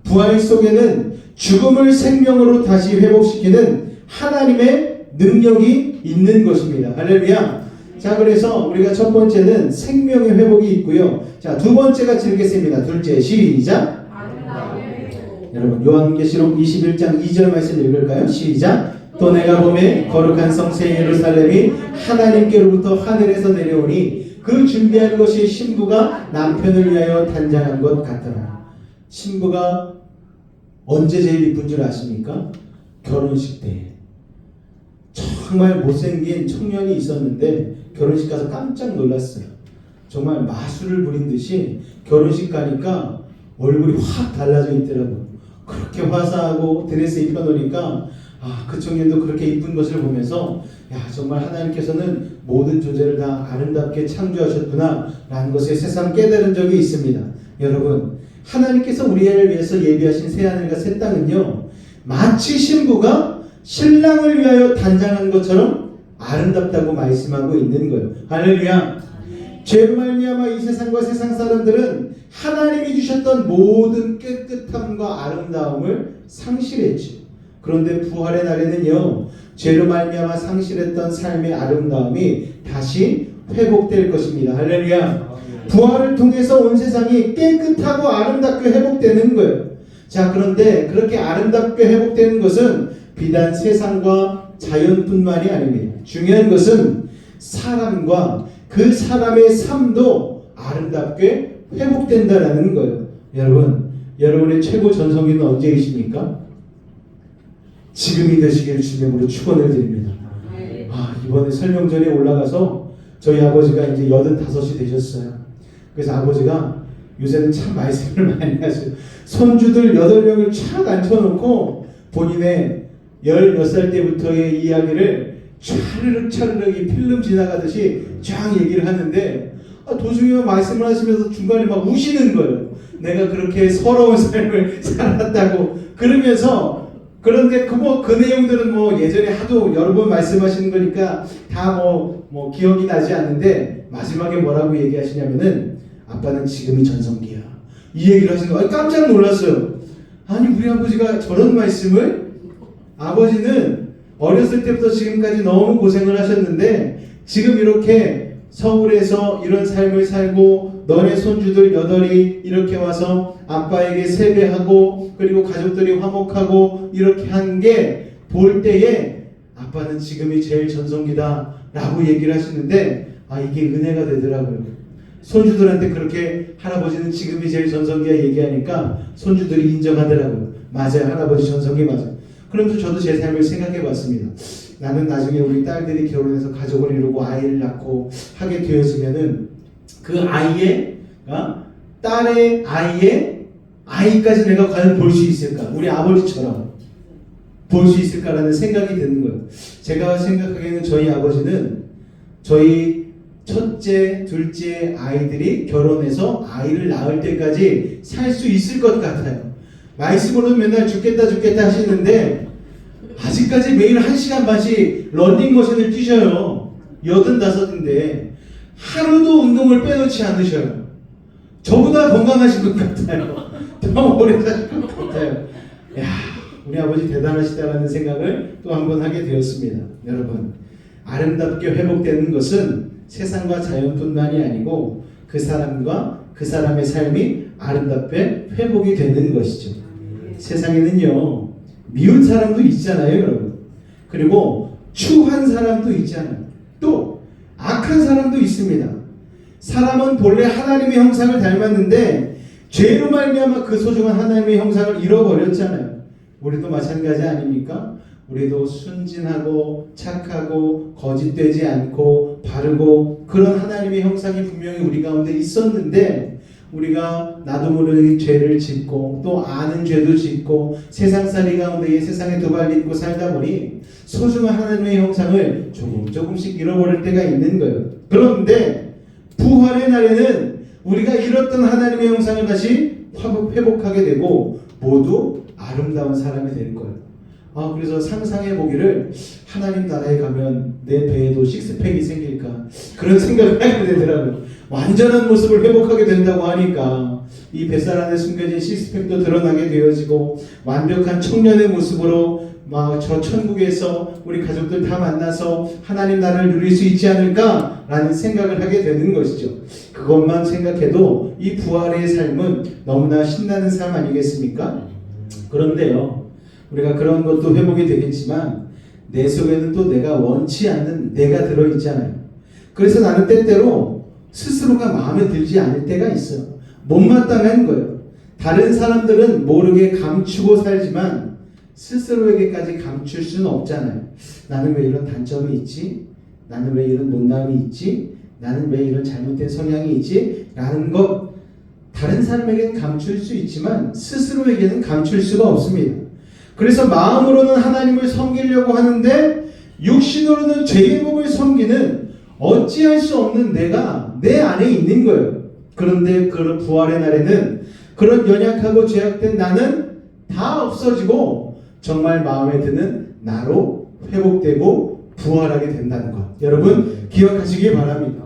부활 속에는 죽음을 생명으로 다시 회복시키는 하나님의 능력이 있는 것입니다. 할렐루야. 자, 그래서 우리가 첫 번째는 생명의 회복이 있고요. 자, 두 번째가 읽겠습니다. 둘째, 시작. 여러분, 요한계시록 21장 2절 말씀 읽을까요? 시작. 또 내가 보매 거룩한 성새 예루살렘이 하나님께로부터 하늘에서 내려오니 그 준비한 것이 신부가 남편을 위하여 단장한 것 같더라. 신부가 언제 제일 이쁜 줄 아십니까? 결혼식 때. 정말 못생긴 청년이 있었는데 결혼식 가서 깜짝 놀랐어요. 정말 마술을 부린 듯이 결혼식 가니까 얼굴이 확 달라져 있더라고요. 그렇게 화사하고 드레스 입혀놓으니까 그 청년도 그렇게 이쁜 것을 보면서 정말 하나님께서는 모든 존재를 다 아름답게 창조하셨구나 라는 것에 새삼 깨달은 적이 있습니다. 여러분, 하나님께서 우리를 위해서 예비하신 새하늘과 새 땅은요 마치 신부가 신랑을 위하여 단장한 것처럼 아름답다고 말씀하고 있는 거예요. 할렐루야. 죄로 말미암아 이 세상과 세상 사람들은 하나님이 주셨던 모든 깨끗함과 아름다움을 상실했죠. 그런데 부활의 날에는요 죄로 말미암아 상실했던 삶의 아름다움이 다시 회복될 것입니다. 할렐루야. 부활을 통해서 온 세상이 깨끗하고 아름답게 회복되는 거예요. 자, 그런데 그렇게 아름답게 회복되는 것은 비단 세상과 자연뿐만이 아닙니다. 중요한 것은 사람과 그 사람의 삶도 아름답게 회복된다라는 거예요. 여러분, 여러분의 최고 전성기는 언제이십니까? 지금이 되시길 주님으로 축원을 드립니다. 이번에 설명전에 올라가서 저희 아버지가 이제 85이 되셨어요. 그래서 아버지가 요새는 참 말씀을 많이 하세요. 손주들 8명을 쫙 앉혀놓고 본인의 10몇 살 때부터의 이야기를 차르륵 이 필름 지나가듯이 쫙 얘기를 하는데 도중에 말씀을 하시면서 중간에 막 우시는 거예요. 내가 그렇게 서러운 삶을 살았다고 그러면서. 그런데 그 내용들은 예전에 하도 여러 번 말씀하시는 거니까 다 기억이 나지 않는데 마지막에 뭐라고 얘기하시냐면은 아빠는 지금이 전성기야. 이 얘기를 하시는 거예요. 깜짝 놀랐어요. 아니, 우리 아버지가 저런 말씀을? 아버지는 어렸을 때부터 지금까지 너무 고생을 하셨는데 지금 이렇게 서울에서 이런 삶을 살고 너네 손주들 8이 이렇게 와서 아빠에게 세배하고 그리고 가족들이 화목하고 이렇게 한 게 볼 때에 아빠는 지금이 제일 전성기다 라고 얘기를 하시는데 이게 은혜가 되더라고요. 손주들한테 그렇게 할아버지는 지금이 제일 전성기야 얘기하니까 손주들이 인정하더라고요. 맞아요, 할아버지 전성기 맞아요. 그러면서 저도 제 삶을 생각해 봤습니다. 나는 나중에 우리 딸들이 결혼해서 가족을 이루고 아이를 낳고 하게 되어지면은 그 아이의 딸의 아이의 아이까지 내가 과연 볼 수 있을까? 우리 아버지처럼 볼 수 있을까라는 생각이 드는 거예요. 제가 생각하기에는 저희 아버지는 저희 첫째, 둘째 아이들이 결혼해서 아이를 낳을 때까지 살 수 있을 것 같아요. 말씀으로는 맨날 죽겠다 하시는데 아직까지 매일 1시간 반씩 런닝머신을 뛰셔요. 85인데 하루도 운동을 빼놓지 않으셔요. 저보다 건강하신 것 같아요. 더 오래 사실 것 같아요. 야, 우리 아버지 대단하시다라는 생각을 또 한 번 하게 되었습니다. 여러분, 아름답게 회복되는 것은 세상과 자연뿐만이 아니고 그 사람과 그 사람의 삶이 아름답게 회복이 되는 것이죠. 세상에는요, 미운 사람도 있잖아요, 여러분. 그리고 추한 사람도 있잖아요. 또 악한 사람도 있습니다. 사람은 본래 하나님의 형상을 닮았는데 죄로 말미암아 그 소중한 하나님의 형상을 잃어버렸잖아요. 우리도 마찬가지 아닙니까? 우리도 순진하고 착하고 거짓되지 않고 바르고 그런 하나님의 형상이 분명히 우리 가운데 있었는데 우리가 나도 모르는 죄를 짓고 또 아는 죄도 짓고 세상살이 가운데 세상에 도발짓고 살다 보니 소중한 하나님의 형상을 조금씩 잃어버릴 때가 있는 거예요. 그런데 부활의 날에는 우리가 잃었던 하나님의 형상을 다시 회복하게 되고 모두 아름다운 사람이 될 거예요. 그래서 상상해 보기를 하나님 나라에 가면 내 배에도 식스팩이 생길까 그런 생각을 하게 되더라고요. 완전한 모습을 회복하게 된다고 하니까 이 뱃살 안에 숨겨진 식스팩도 드러나게 되어지고 완벽한 청년의 모습으로 막 저 천국에서 우리 가족들 다 만나서 하나님 나라를 누릴 수 있지 않을까라는 생각을 하게 되는 것이죠. 그것만 생각해도 이 부활의 삶은 너무나 신나는 삶 아니겠습니까? 그런데요, 우리가 그런 것도 회복이 되겠지만 내 속에는 또 내가 원치 않는 내가 들어있잖아요. 그래서 나는 때때로 스스로가 마음에 들지 않을 때가 있어요. 못마땅한 거예요. 다른 사람들은 모르게 감추고 살지만 스스로에게까지 감출 수는 없잖아요. 나는 왜 이런 단점이 있지? 나는 왜 이런 못남이 있지? 나는 왜 이런 잘못된 성향이 있지? 라는 것 다른 사람에게는 감출 수 있지만 스스로에게는 감출 수가 없습니다. 그래서 마음으로는 하나님을 섬기려고 하는데 육신으로는 죄의 법을 섬기는 어찌할 수 없는 내가 내 안에 있는 거예요. 그런데 그런 부활의 날에는 그런 연약하고 죄악된 나는 다 없어지고 정말 마음에 드는 나로 회복되고 부활하게 된다는 것. 여러분 기억하시기 바랍니다.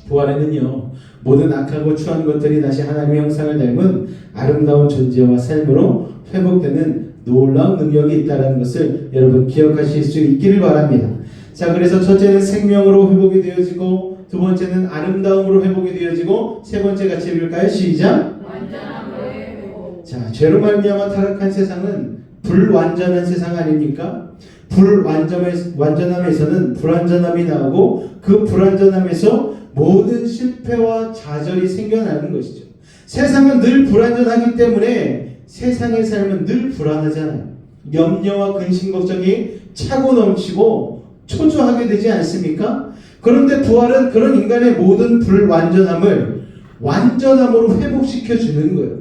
부활에는요, 모든 악하고 추한 것들이 다시 하나님의 형상을 닮은 아름다운 존재와 삶으로 회복되는 놀라운 능력이 있다는 것을 여러분 기억하실 수 있기를 바랍니다. 자, 그래서 첫째는 생명으로 회복이 되어지고 두 번째는 아름다움으로 회복이 되어지고 세 번째 같이 읽을까요? 시작! 완전함으로 회복. 자, 죄로 말미암아 타락한 세상은 불완전한 세상 아닙니까? 불완전함에서는 불완전함이 나오고 그 불완전함에서 모든 실패와 좌절이 생겨나는 것이죠. 세상은 늘 불완전하기 때문에 세상의 삶은 늘 불안하잖아요. 염려와 근심 걱정이 차고 넘치고 초조하게 되지 않습니까? 그런데 부활은 그런 인간의 모든 불완전함을 완전함으로 회복시켜 주는 거예요.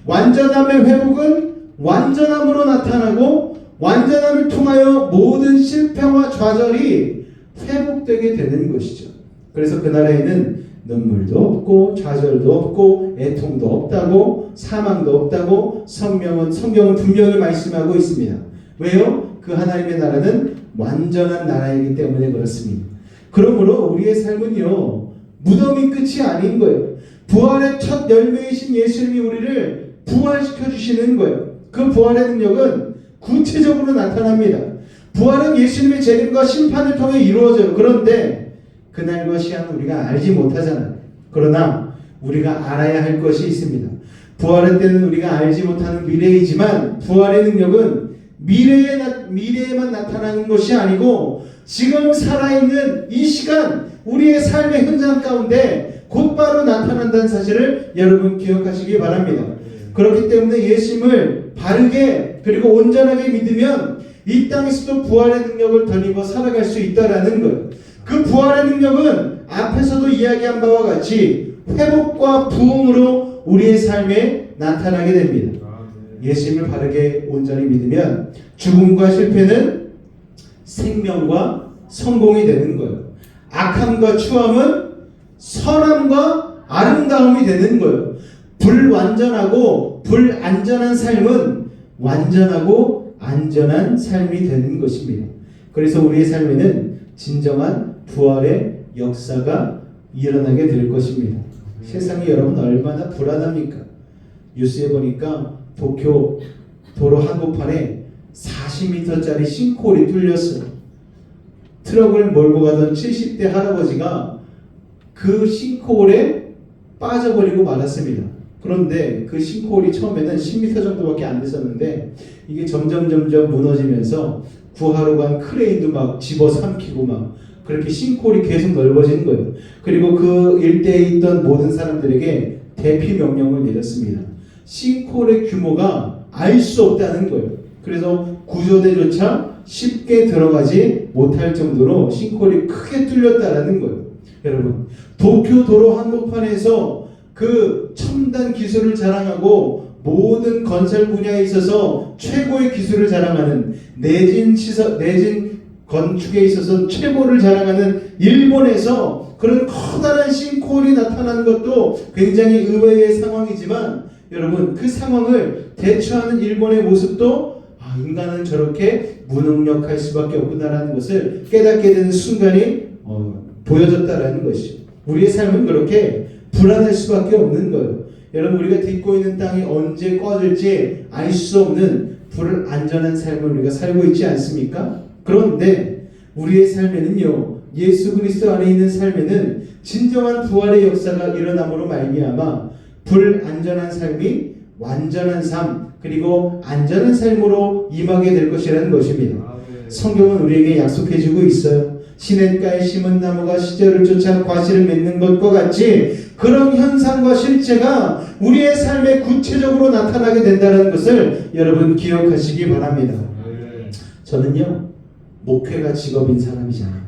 완전함의 회복은 완전함으로 나타나고 완전함을 통하여 모든 실패와 좌절이 회복되게 되는 것이죠. 그래서 그 나라에는 눈물도 없고 좌절도 없고 애통도 없다고 사망도 없다고 성경은 분명히 말씀하고 있습니다. 왜요? 그 하나님의 나라는 완전한 나라이기 때문에 그렇습니다. 그러므로 우리의 삶은요, 무덤이 끝이 아닌 거예요. 부활의 첫 열매이신 예수님이 우리를 부활시켜 주시는 거예요. 그 부활의 능력은 구체적으로 나타납니다. 부활은 예수님의 재림과 심판을 통해 이루어져요. 그런데 그날과 시간은 우리가 알지 못하잖아요. 그러나 우리가 알아야 할 것이 있습니다. 부활의 때는 우리가 알지 못하는 미래이지만 부활의 능력은 미래에만 나타나는 것이 아니고 지금 살아있는 이 시간 우리의 삶의 현장 가운데 곧바로 나타난다는 사실을 여러분 기억하시기 바랍니다. 그렇기 때문에 예수님을 바르게 그리고 온전하게 믿으면 이 땅에서도 부활의 능력을 덧입어 살아갈 수 있다라는 거예요. 그 부활의 능력은 앞에서도 이야기한 바와 같이 회복과 부흥으로 우리의 삶에 나타나게 됩니다. 예수님을 바르게 온전히 믿으면 죽음과 실패는 생명과 성공이 되는 거예요. 악함과 추함은 선함과 아름다움이 되는 거예요. 불완전하고 불안전한 삶은 완전하고 안전한 삶이 되는 것입니다. 그래서 우리의 삶에는 진정한 부활의 역사가 일어나게 될 것입니다. 세상이 여러분 얼마나 불안합니까? 뉴스에 보니까 도쿄 도로 한복판에 40m짜리 싱크홀이 뚫렸어요. 트럭을 몰고 가던 70대 할아버지가 그 싱크홀에 빠져버리고 말았습니다. 그런데 그 싱크홀이 처음에는 10m 정도밖에 안 됐었는데 이게 점점 무너지면서 구하러 간 크레인도 막 집어삼키고 막 그렇게 싱크홀이 계속 넓어지는 거예요. 그리고 그 일대에 있던 모든 사람들에게 대피 명령을 내렸습니다. 싱크홀의 규모가 알 수 없다는 거예요. 그래서 구조대조차 쉽게 들어가지 못할 정도로 싱크홀이 크게 뚫렸다라는 거예요. 여러분, 도쿄 도로 한복판에서 그 첨단 기술을 자랑하고 모든 건설 분야에 있어서 최고의 기술을 자랑하는 내진 건축에 있어서 최고를 자랑하는 일본에서 그런 커다란 싱크홀이 나타난 것도 굉장히 의외의 상황이지만 여러분 그 상황을 대처하는 일본의 모습도 인간은 저렇게 무능력할 수밖에 없구나라는 것을 깨닫게 되는 순간이 보여졌다라는 것이죠. 우리의 삶은 그렇게 불안할 수밖에 없는 거예요. 여러분 우리가 딛고 있는 땅이 언제 꺼질지 알 수 없는 불안전한 삶을 우리가 살고 있지 않습니까? 그런데 우리의 삶에는요 예수 그리스도 안에 있는 삶에는 진정한 부활의 역사가 일어남으로 말미암아 불안전한 삶이 완전한 삶 그리고 안전한 삶으로 임하게 될 것이라는 것입니다. 성경은 우리에게 약속해주고 있어요. 시냇가에 심은 나무가 시절을 쫓아 과실을 맺는 것과 같이 그런 현상과 실체가 우리의 삶에 구체적으로 나타나게 된다는 것을 여러분 기억하시기 바랍니다. 저는요 목회가 직업인 사람이잖아요.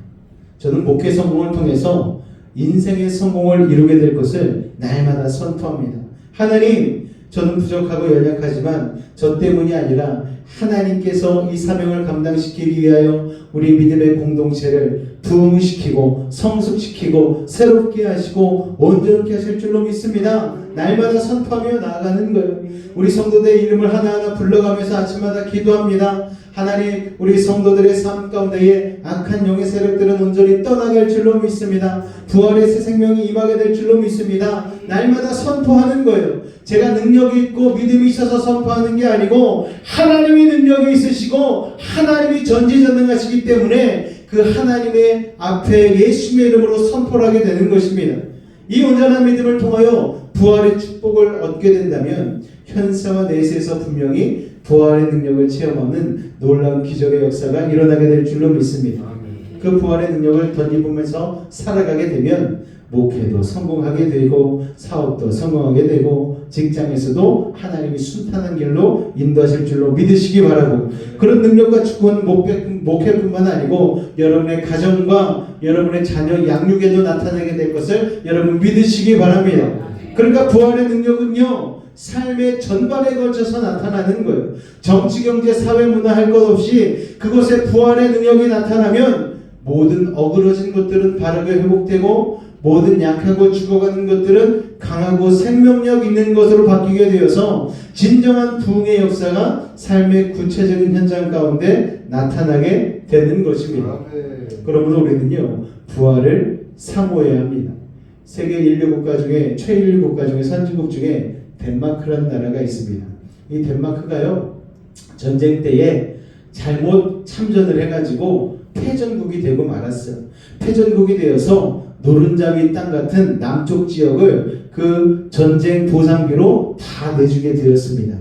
저는 목회 성공을 통해서 인생의 성공을 이루게 될 것을 날마다 선포합니다. 하나님, 저는 부족하고 연약하지만 저 때문이 아니라 하나님께서 이 사명을 감당시키기 위하여 우리 믿음의 공동체를 부흥시키고 성숙시키고 새롭게 하시고 온전케 하실 줄로 믿습니다. 날마다 선포하며 나아가는 거예요. 우리 성도들의 이름을 하나하나 불러가면서 아침마다 기도합니다. 하나님, 우리 성도들의 삶 가운데에 악한 영의 세력들은 온전히 떠나갈 줄로 믿습니다. 부활의 새 생명이 임하게 될 줄로 믿습니다. 날마다 선포하는 거예요. 제가 능력이 있고 믿음이 있어서 선포하는 게 아니고 하나님이 능력이 있으시고 하나님이 전지전능하시기 때문에 그 하나님의 앞에 예수님의 이름으로 선포를 하게 되는 것입니다. 이 온전한 믿음을 통하여 부활의 축복을 얻게 된다면 현세와 내세에서 분명히 부활의 능력을 체험하는 놀라운 기적의 역사가 일어나게 될 줄로 믿습니다. 그 부활의 능력을 덧입으면서 살아가게 되면 목회도 성공하게 되고 사업도 성공하게 되고 직장에서도 하나님이 순탄한 길로 인도하실 줄로 믿으시기 바라고 그런 능력과 축복은 목회뿐만 아니고 여러분의 가정과 여러분의 자녀 양육에도 나타나게 될 것을 여러분 믿으시기 바랍니다. 그러니까 부활의 능력은요 삶의 전반에 걸쳐서 나타나는 거예요. 정치, 경제, 사회, 문화 할 것 없이 그곳에 부활의 능력이 나타나면 모든 어그러진 것들은 바르게 회복되고 모든 약하고 죽어가는 것들은 강하고 생명력 있는 것으로 바뀌게 되어서 진정한 부흥의 역사가 삶의 구체적인 현장 가운데 나타나게 되는 것입니다. 그러므로 우리는요 부활을 사모해야 합니다. 세계 인류 국가 중에 최인류 국가 중에 선진국 중에 덴마크라는 나라가 있습니다. 이 덴마크가요 전쟁 때에 잘못 참전을 해가지고 패전국이 되고 말았어요. 패전국이 되어서 노른자위 땅 같은 남쪽 지역을 그 전쟁 보상비로 다 내주게 되었습니다.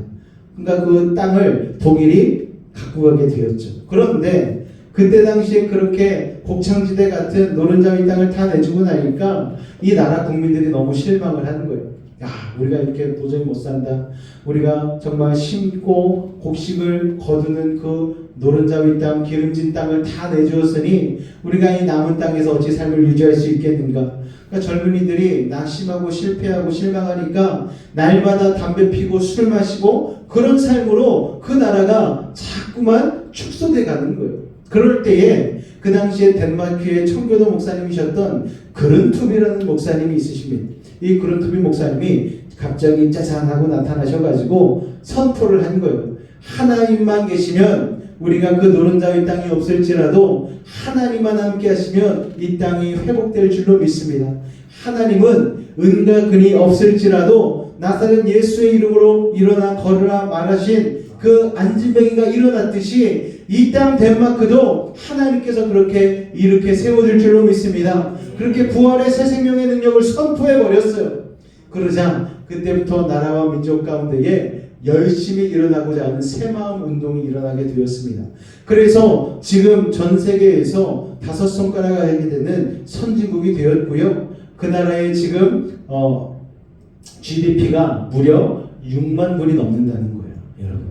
그러니까 그 땅을 독일이 갖고 가게 되었죠. 그런데 그때 당시에 그렇게 곡창지대 같은 노른자위 땅을 다 내주고 나니까 이 나라 국민들이 너무 실망을 하는 거예요. 야, 우리가 이렇게 도저히 못 산다. 우리가 정말 심고 곡식을 거두는 그 노른자위 땅, 기름진 땅을 다 내주었으니 우리가 이 남은 땅에서 어찌 삶을 유지할 수 있겠는가? 그러니까 젊은이들이 낙심하고 실패하고 실망하니까 날마다 담배 피고 술 마시고 그런 삶으로 그 나라가 자꾸만 축소돼 가는 거예요. 그럴 때에 그 당시에 덴마크의 청교도 목사님이셨던 그른투비라는 목사님이 있으십니다. 이 그른투비 목사님이 갑자기 짜잔하고 나타나셔가지고 선포를 한 거예요. 하나님만 계시면 우리가 그 노른자위 땅이 없을지라도 하나님만 함께 하시면 이 땅이 회복될 줄로 믿습니다. 하나님은 은과 근이 없을지라도 나사렛 예수의 이름으로 일어나 걸으라 말하신 그 안진뱅이가 일어났듯이 이 땅 덴마크도 하나님께서 그렇게 이렇게 세워질 줄로 믿습니다. 그렇게 부활의 새 생명의 능력을 선포해 버렸어요. 그러자 그때부터 나라와 민족 가운데에 열심히 일어나고자 하는 새마음 운동이 일어나게 되었습니다. 그래서 지금 전 세계에서 5손가락 하게 되는 선진국이 되었고요. 그 나라의 지금 GDP가 무려 6만 불이 넘는다는 거예요, 여러분.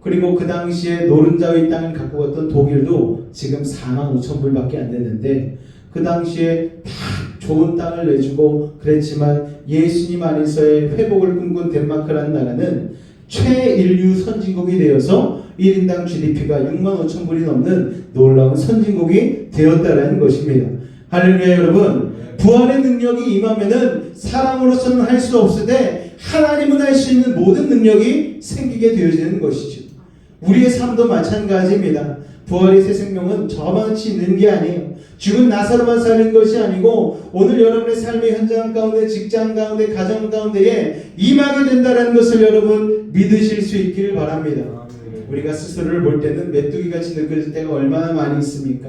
그리고 그 당시에 노른자위 땅을 갖고 갔던 독일도 지금 4만 5천 불밖에 안 되는데 그 당시에 다 좋은 땅을 내주고 그랬지만 예수님 안에서의 회복을 꿈꾼 덴마크라는 나라는 최인류 선진국이 되어서 1인당 GDP가 6만 5천 불이 넘는 놀라운 선진국이 되었다는 것입니다. 할렐루야 여러분. 부활의 능력이 임하면은 사람으로서는 할 수 없으되 하나님은 할 수 있는 모든 능력이 생기게 되어지는 것이죠. 우리의 삶도 마찬가지입니다. 부활의 새 생명은 저만치 있는 게 아니에요. 죽은 나사로만 사는 것이 아니고 오늘 여러분의 삶의 현장 가운데, 직장 가운데, 가정 가운데에 임하게 된다는 것을 여러분 믿으실 수 있기를 바랍니다. 우리가 스스로를 볼 때는 메뚜기같이 느껴질 때가 얼마나 많이 있습니까?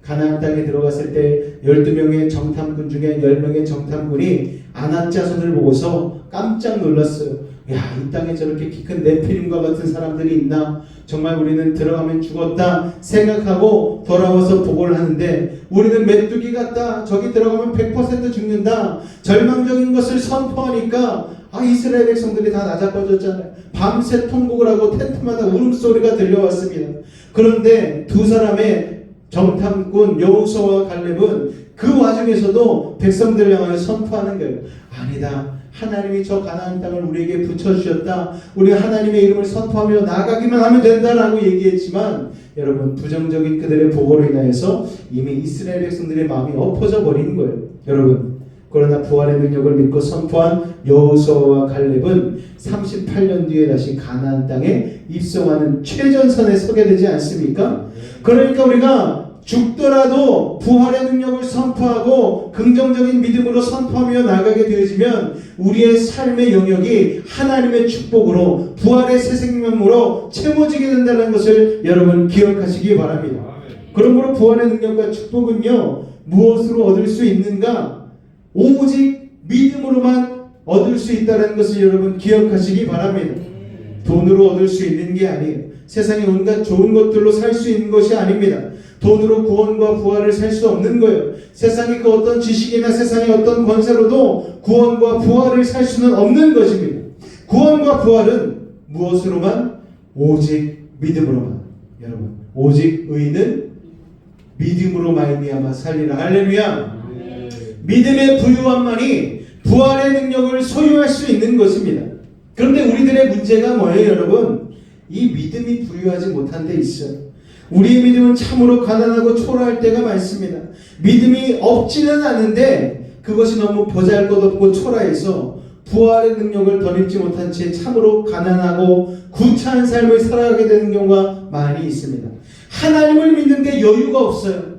가나안 땅에 들어갔을 때 12명의 정탐꾼 중에 10명의 정탐꾼이 아낙 자손을 보고서 깜짝 놀랐어요. 야, 이 땅에 저렇게 키 큰 네피림과 같은 사람들이 있나? 정말 우리는 들어가면 죽었다 생각하고 돌아와서 보고를 하는데 우리는 메뚜기 같다. 저기 들어가면 100% 죽는다. 절망적인 것을 선포하니까 이스라엘 백성들이 다 나자빠졌잖아요. 밤새 통곡을 하고 텐트마다 울음소리가 들려왔습니다. 그런데 두 사람의 정탐꾼 여호수아와 갈렙은 그 와중에서도 백성들을 향하여 선포하는 거예요. 아니다. 하나님이 저 가나안 땅을 우리에게 붙여주셨다. 우리가 하나님의 이름을 선포하며 나아가기만 하면 된다라고 얘기했지만 여러분 부정적인 그들의 보고로 인하여서 이미 이스라엘 백성들의 마음이 엎어져 버린 거예요. 여러분 그러나 부활의 능력을 믿고 선포한 여호수아와 갈렙은 38년 뒤에 다시 가나안 땅에 입성하는 최전선에 서게 되지 않습니까? 그러니까 우리가 죽더라도 부활의 능력을 선포하고 긍정적인 믿음으로 선포하며 나가게 되어지면 우리의 삶의 영역이 하나님의 축복으로 부활의 새 생명으로 채워지게 된다는 것을 여러분 기억하시기 바랍니다. 그러므로 부활의 능력과 축복은요 무엇으로 얻을 수 있는가? 오직 믿음으로만 얻을 수 있다는 것을 여러분 기억하시기 바랍니다. 돈으로 얻을 수 있는 게 아니에요. 세상에 온갖 좋은 것들로 살 수 있는 것이 아닙니다. 돈으로 구원과 부활을 살 수 없는 거예요. 세상의 그 어떤 지식이나 세상의 어떤 권세로도 구원과 부활을 살 수는 없는 것입니다. 구원과 부활은 무엇으로만? 오직 믿음으로만. 여러분, 오직 의인은 믿음으로 말미암아 살리라. 할렐루야. 믿음의 부유함만이 부활의 능력을 소유할 수 있는 것입니다. 그런데 우리들의 문제가 뭐예요, 여러분? 이 믿음이 부유하지 못한 데 있어요. 우리의 믿음은 참으로 가난하고 초라할 때가 많습니다. 믿음이 없지는 않은데 그것이 너무 보잘것없고 초라해서 부활의 능력을 덧입지 못한 채 참으로 가난하고 구차한 삶을 살아가게 되는 경우가 많이 있습니다. 하나님을 믿는데 여유가 없어요.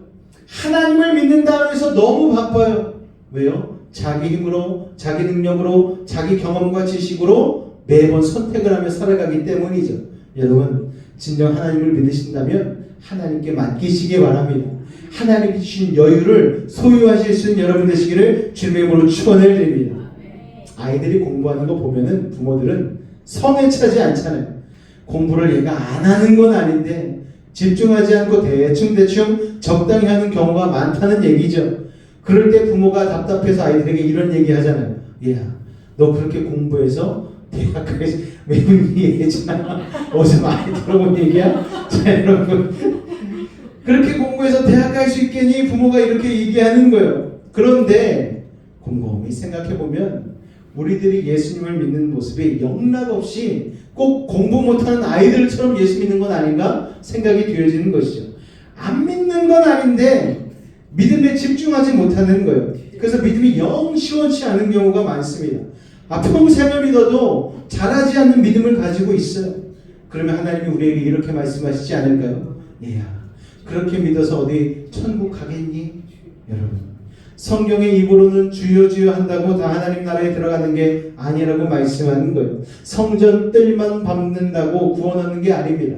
하나님을 믿는다고 해서 너무 바빠요. 왜요? 자기 힘으로, 자기 능력으로, 자기 경험과 지식으로 매번 선택을 하며 살아가기 때문이죠. 여러분, 진정 하나님을 믿으신다면 하나님께 맡기시기 바랍니다. 하나님이 주신 여유를 소유하실 수 있는 여러분 되시기를 주님의 이름으로 축원을 드립니다. 아이들이 공부하는 거 보면은 부모들은 성에 차지 않잖아요. 공부를 얘가 안 하는 건 아닌데 집중하지 않고 대충 적당히 하는 경우가 많다는 얘기죠. 그럴 때 부모가 답답해서 아이들에게 이런 얘기 하잖아요. 얘야, 너 그렇게 공부해서 대학까지 외국 얘기했잖아. 어디서 많이 들어본 얘기야? 자, 여러분, 그렇게 공부해서 대학 갈 수 있겠니? 부모가 이렇게 얘기하는 거예요. 그런데 곰곰이 생각해보면 우리들이 예수님을 믿는 모습이 영락없이 꼭 공부 못하는 아이들처럼 예수 믿는 건 아닌가 생각이 되어지는 것이죠. 안 믿는 건 아닌데 믿음에 집중하지 못하는 거예요. 그래서 믿음이 영 시원치 않은 경우가 많습니다. 평생을 믿어도 자라지 않는 믿음을 가지고 있어요. 그러면 하나님이 우리에게 이렇게 말씀하시지 않을까요? 얘야, 그렇게 믿어서 어디 천국 가겠니? 여러분, 성경의 입으로는 주여 주여 한다고 다 하나님 나라에 들어가는 게 아니라고 말씀하는 거예요. 성전 뜰만 밟는다고 구원 얻는 게 아닙니다.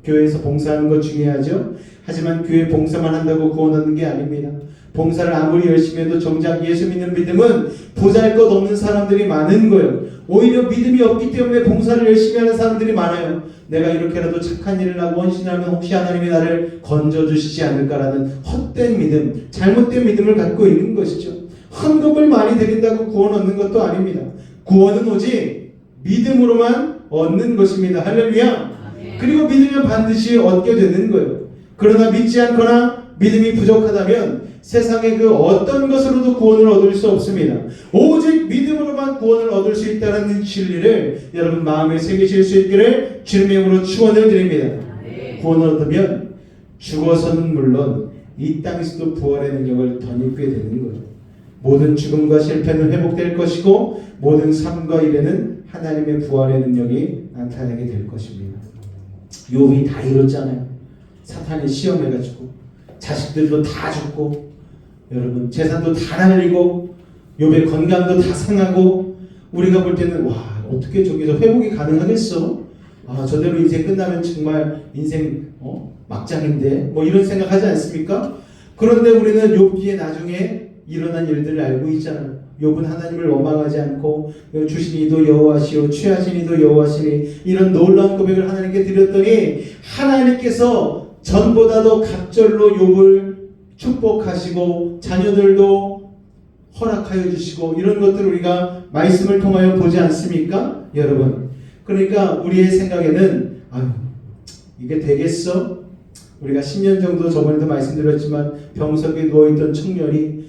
교회에서 봉사하는 거 중요하죠. 하지만 교회 봉사만 한다고 구원 얻는 게 아닙니다. 봉사를 아무리 열심히 해도 정작 예수 믿는 믿음은 보잘것없는 사람들이 많은 거예요. 오히려 믿음이 없기 때문에 봉사를 열심히 하는 사람들이 많아요. 내가 이렇게라도 착한 일을 하고 헌신하면 혹시 하나님이 나를 건져주시지 않을까라는 헛된 믿음, 잘못된 믿음을 갖고 있는 것이죠. 헌금을 많이 드린다고 구원 얻는 것도 아닙니다. 구원은 오직 믿음으로만 얻는 것입니다. 할렐루야. 그리고 믿으면 반드시 얻게 되는 거예요. 그러나 믿지 않거나 믿음이 부족하다면 세상의 그 어떤 것으로도 구원을 얻을 수 없습니다. 오직 믿음으로만 구원을 얻을 수 있다는 진리를 여러분 마음에 새기실 수 있기를 주님의 이름으로 축원을 드립니다. 구원을 얻으면 죽어서는 물론 이 땅에서도 부활의 능력을 덧입게 되는 거예요. 모든 죽음과 실패는 회복될 것이고 모든 삶과 일에는 하나님의 부활의 능력이 나타나게 될 것입니다. 욥이 다 이뤘잖아요. 사탄이 시험해가지고 자식들도 다 죽고 여러분 재산도 다 날리고 욥의 건강도 다 상하고 우리가 볼 때는 와, 어떻게 저기서 회복이 가능하겠어? 저대로 인생 끝나면 정말 인생 막장인데 뭐 이런 생각하지 않습니까? 그런데 우리는 욥기의 나중에 일어난 일들을 알고 있잖아요. 욥은 하나님을 원망하지 않고 주신 이도 여호와시오 취하신 이도 여호와시니 이런 놀라운 고백을 하나님께 드렸더니 하나님께서 전보다도 갑절로 욥을 축복하시고 자녀들도 허락하여 주시고 이런 것들을 우리가 말씀을 통하여 보지 않습니까? 여러분, 그러니까 우리의 생각에는 이게 되겠어? 우리가 10년 정도 저번에도 말씀드렸지만 병석에 누워있던 청년이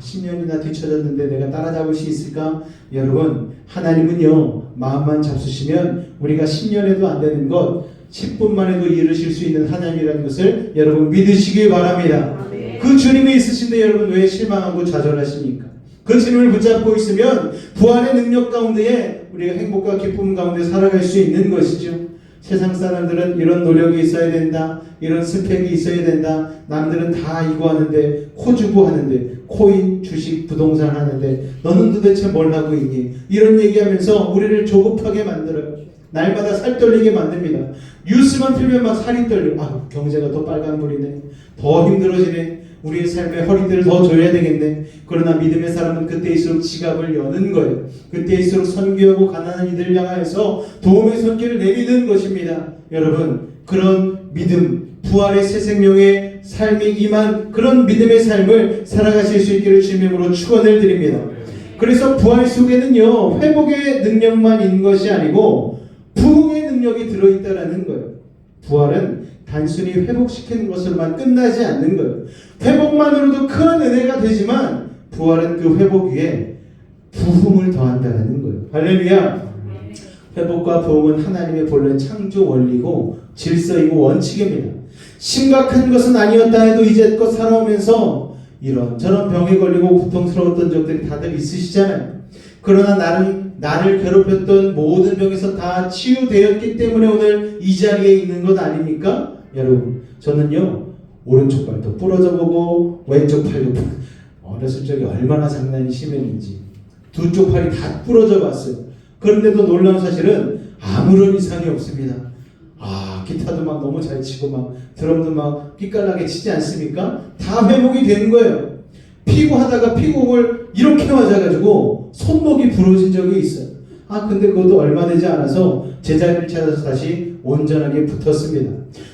10년이나 뒤쳐졌는데 내가 따라잡을 수 있을까? 여러분, 하나님은요 마음만 잡수시면 우리가 10년에도 안 되는 것 10분 만에도 이루실 수 있는 하나님이라는 것을 여러분 믿으시기 바랍니다. 그 주님이 있으신데 여러분 왜 실망하고 좌절하십니까? 그 주님을 붙잡고 있으면 부활의 능력 가운데에 우리가 행복과 기쁨 가운데 살아갈 수 있는 것이죠. 세상 사람들은 이런 노력이 있어야 된다, 이런 스펙이 있어야 된다, 남들은 다 이거 하는데 코주고 하는데 코인, 주식, 부동산 하는데 너는 도대체 뭘 하고 있니? 이런 얘기하면서 우리를 조급하게 만들어요. 날마다 살 떨리게 만듭니다. 뉴스만 틀면 막 살이 떨려. 경제가 더 빨간불이네. 더 힘들어지네. 우리의 삶의 허리띠를 더 조여야 되겠네. 그러나 믿음의 사람은 그때일수록 지갑을 여는 거예요. 그때일수록 선교하고 가난한 이들을 향하여서 도움의 손길을 내미는 것입니다. 여러분, 그런 믿음, 부활의 새 생명의 삶이 임한 그런 믿음의 삶을 살아가실 수 있기를 주님의 이름으로 축원을 드립니다. 그래서 부활 속에는요 회복의 능력만 있는 것이 아니고 부흥의 능력이 들어있다라는 거예요. 부활은 단순히 회복시키는 것으로만 끝나지 않는 거예요. 회복만으로도 큰 은혜가 되지만 부활은 그 회복 위에 부흥을 더한다는 거예요. 할렐루야. 회복과 부흥은 하나님의 본래 창조 원리고 질서이고 원칙입니다. 심각한 것은 아니었다 해도 이제껏 살아오면서 이런저런 병에 걸리고 고통스러웠던 적들이 다들 있으시잖아요. 그러나 나를 괴롭혔던 모든 병에서 다 치유되었기 때문에 오늘 이 자리에 있는 것 아닙니까? 여러분, 저는요 오른쪽 발도 부러져 보고 왼쪽 팔도 어렸을 적에 얼마나 장난이 심했는지 두 쪽 팔이 다 부러져 봤어요. 그런데도 놀라운 사실은 아무런 이상이 없습니다. 기타도 막 너무 잘 치고 막 드럼도 막 끼깔나게 치지 않습니까? 다 회복이 되는 거예요. 피고하다가 피곡을 이렇게 맞아가지고 손목이 부러진 적이 있어요. 근데 그것도 얼마 되지 않아서 제자리를 찾아서 다시 온전하게 붙었습니다.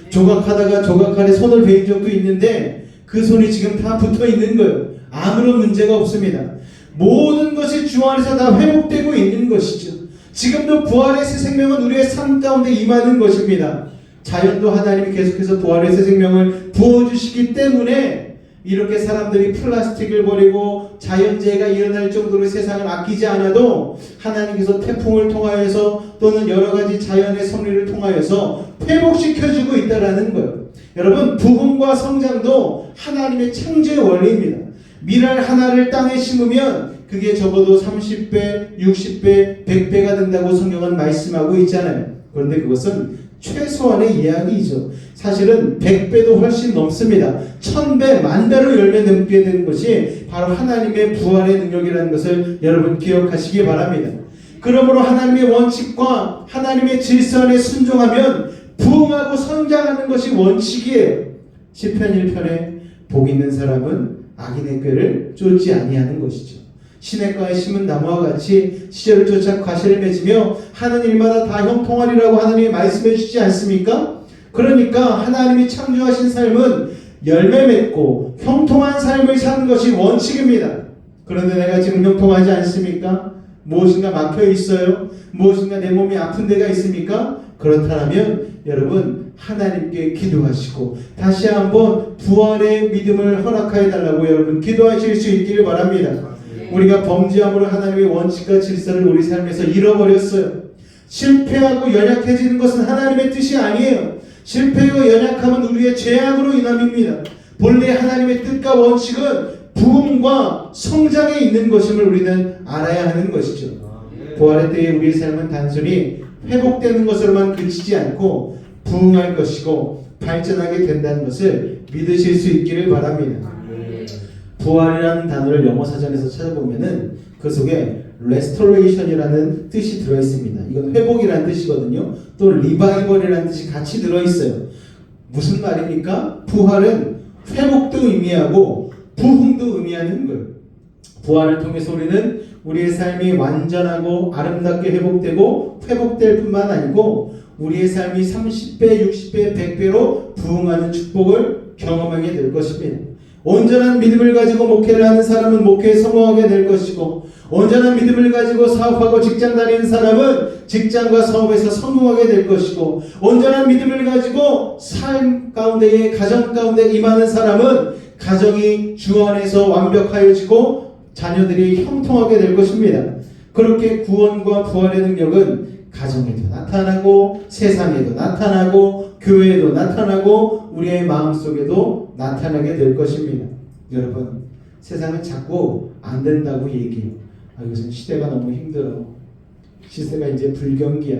조각하다가 조각칼에 손을 베인 적도 있는데 그 손이 지금 다 붙어 있는 거예요. 아무런 문제가 없습니다. 모든 것이 주 안에서 다 회복되고 있는 것이죠. 지금도 부활의 새 생명은 우리의 삶 가운데 임하는 것입니다. 자연도 하나님이 계속해서 부활의 새 생명을 부어주시기 때문에 이렇게 사람들이 플라스틱을 버리고 자연재해가 일어날 정도로 세상을 아끼지 않아도 하나님께서 태풍을 통하여서 또는 여러 가지 자연의 섭리를 통하여서 회복시켜주고 있다는 거예요. 여러분, 부흥과 성장도 하나님의 창조의 원리입니다. 밀알 하나를 땅에 심으면 그게 적어도 30배, 60배, 100배가 된다고 성경은 말씀하고 있잖아요. 그런데 그것은 최소한의 이야기이죠. 사실은 100배도 훨씬 넘습니다. 1000배, 10,000배로 열매 넘게 되는 것이 바로 하나님의 부활의 능력이라는 것을 여러분 기억하시기 바랍니다. 그러므로 하나님의 원칙과 하나님의 질서 안에 순종하면 부흥하고 성장하는 것이 원칙이에요. 시편 1편에 복 있는 사람은 악인의 꾀를 쫓지 아니하는 것이죠. 시냇가에 심은 나무와 같이 시절을 쫓아 과실을 맺으며 하는 일마다 다 형통하리라고 하나님이 말씀해 주시지 않습니까? 그러니까 하나님이 창조하신 삶은 열매 맺고 형통한 삶을 사는 것이 원칙입니다. 그런데 내가 지금 형통하지 않습니까? 무엇인가 막혀 있어요? 무엇인가 내 몸이 아픈 데가 있습니까? 그렇다면 여러분, 하나님께 기도하시고 다시 한번 부활의 믿음을 허락하여 달라고 여러분 기도하실 수 있기를 바랍니다. 우리가 범죄함으로 하나님의 원칙과 질서를 우리 삶에서 잃어버렸어요. 실패하고 연약해지는 것은 하나님의 뜻이 아니에요. 실패하고 연약함은 우리의 죄악으로 인함입니다. 본래 하나님의 뜻과 원칙은 부흥과 성장에 있는 것임을 우리는 알아야 하는 것이죠. 부활의 때에 우리의 삶은 단순히 회복되는 것으로만 그치지 않고 부흥할 것이고 발전하게 된다는 것을 믿으실 수 있기를 바랍니다. 부활이라는 단어를 영어 사전에서 찾아보면은 그 속에 restoration이라는 뜻이 들어있습니다. 이건 회복이라는 뜻이거든요. 또 revival이라는 뜻이 같이 들어있어요. 무슨 말입니까? 부활은 회복도 의미하고 부흥도 의미하는 거예요. 부활을 통해서 우리는 우리의 삶이 완전하고 아름답게 회복되고 회복될 뿐만 아니고 우리의 삶이 30배, 60배, 100배로 부흥하는 축복을 경험하게 될 것입니다. 온전한 믿음을 가지고 목회를 하는 사람은 목회에 성공하게 될 것이고, 온전한 믿음을 가지고 사업하고 직장 다니는 사람은 직장과 사업에서 성공하게 될 것이고, 온전한 믿음을 가지고 삶 가운데에 가정 가운데 임하는 사람은 가정이 주 안에서 완벽하여지고 자녀들이 형통하게 될 것입니다. 그렇게 구원과 부활의 능력은 가정에도 나타나고 세상에도 나타나고 교회에도 나타나고 우리의 마음속에도 나타나게 될 것입니다. 여러분, 세상은 자꾸 안 된다고 얘기해요. 요즘 시대가 너무 힘들어. 시대가 이제 불경기야.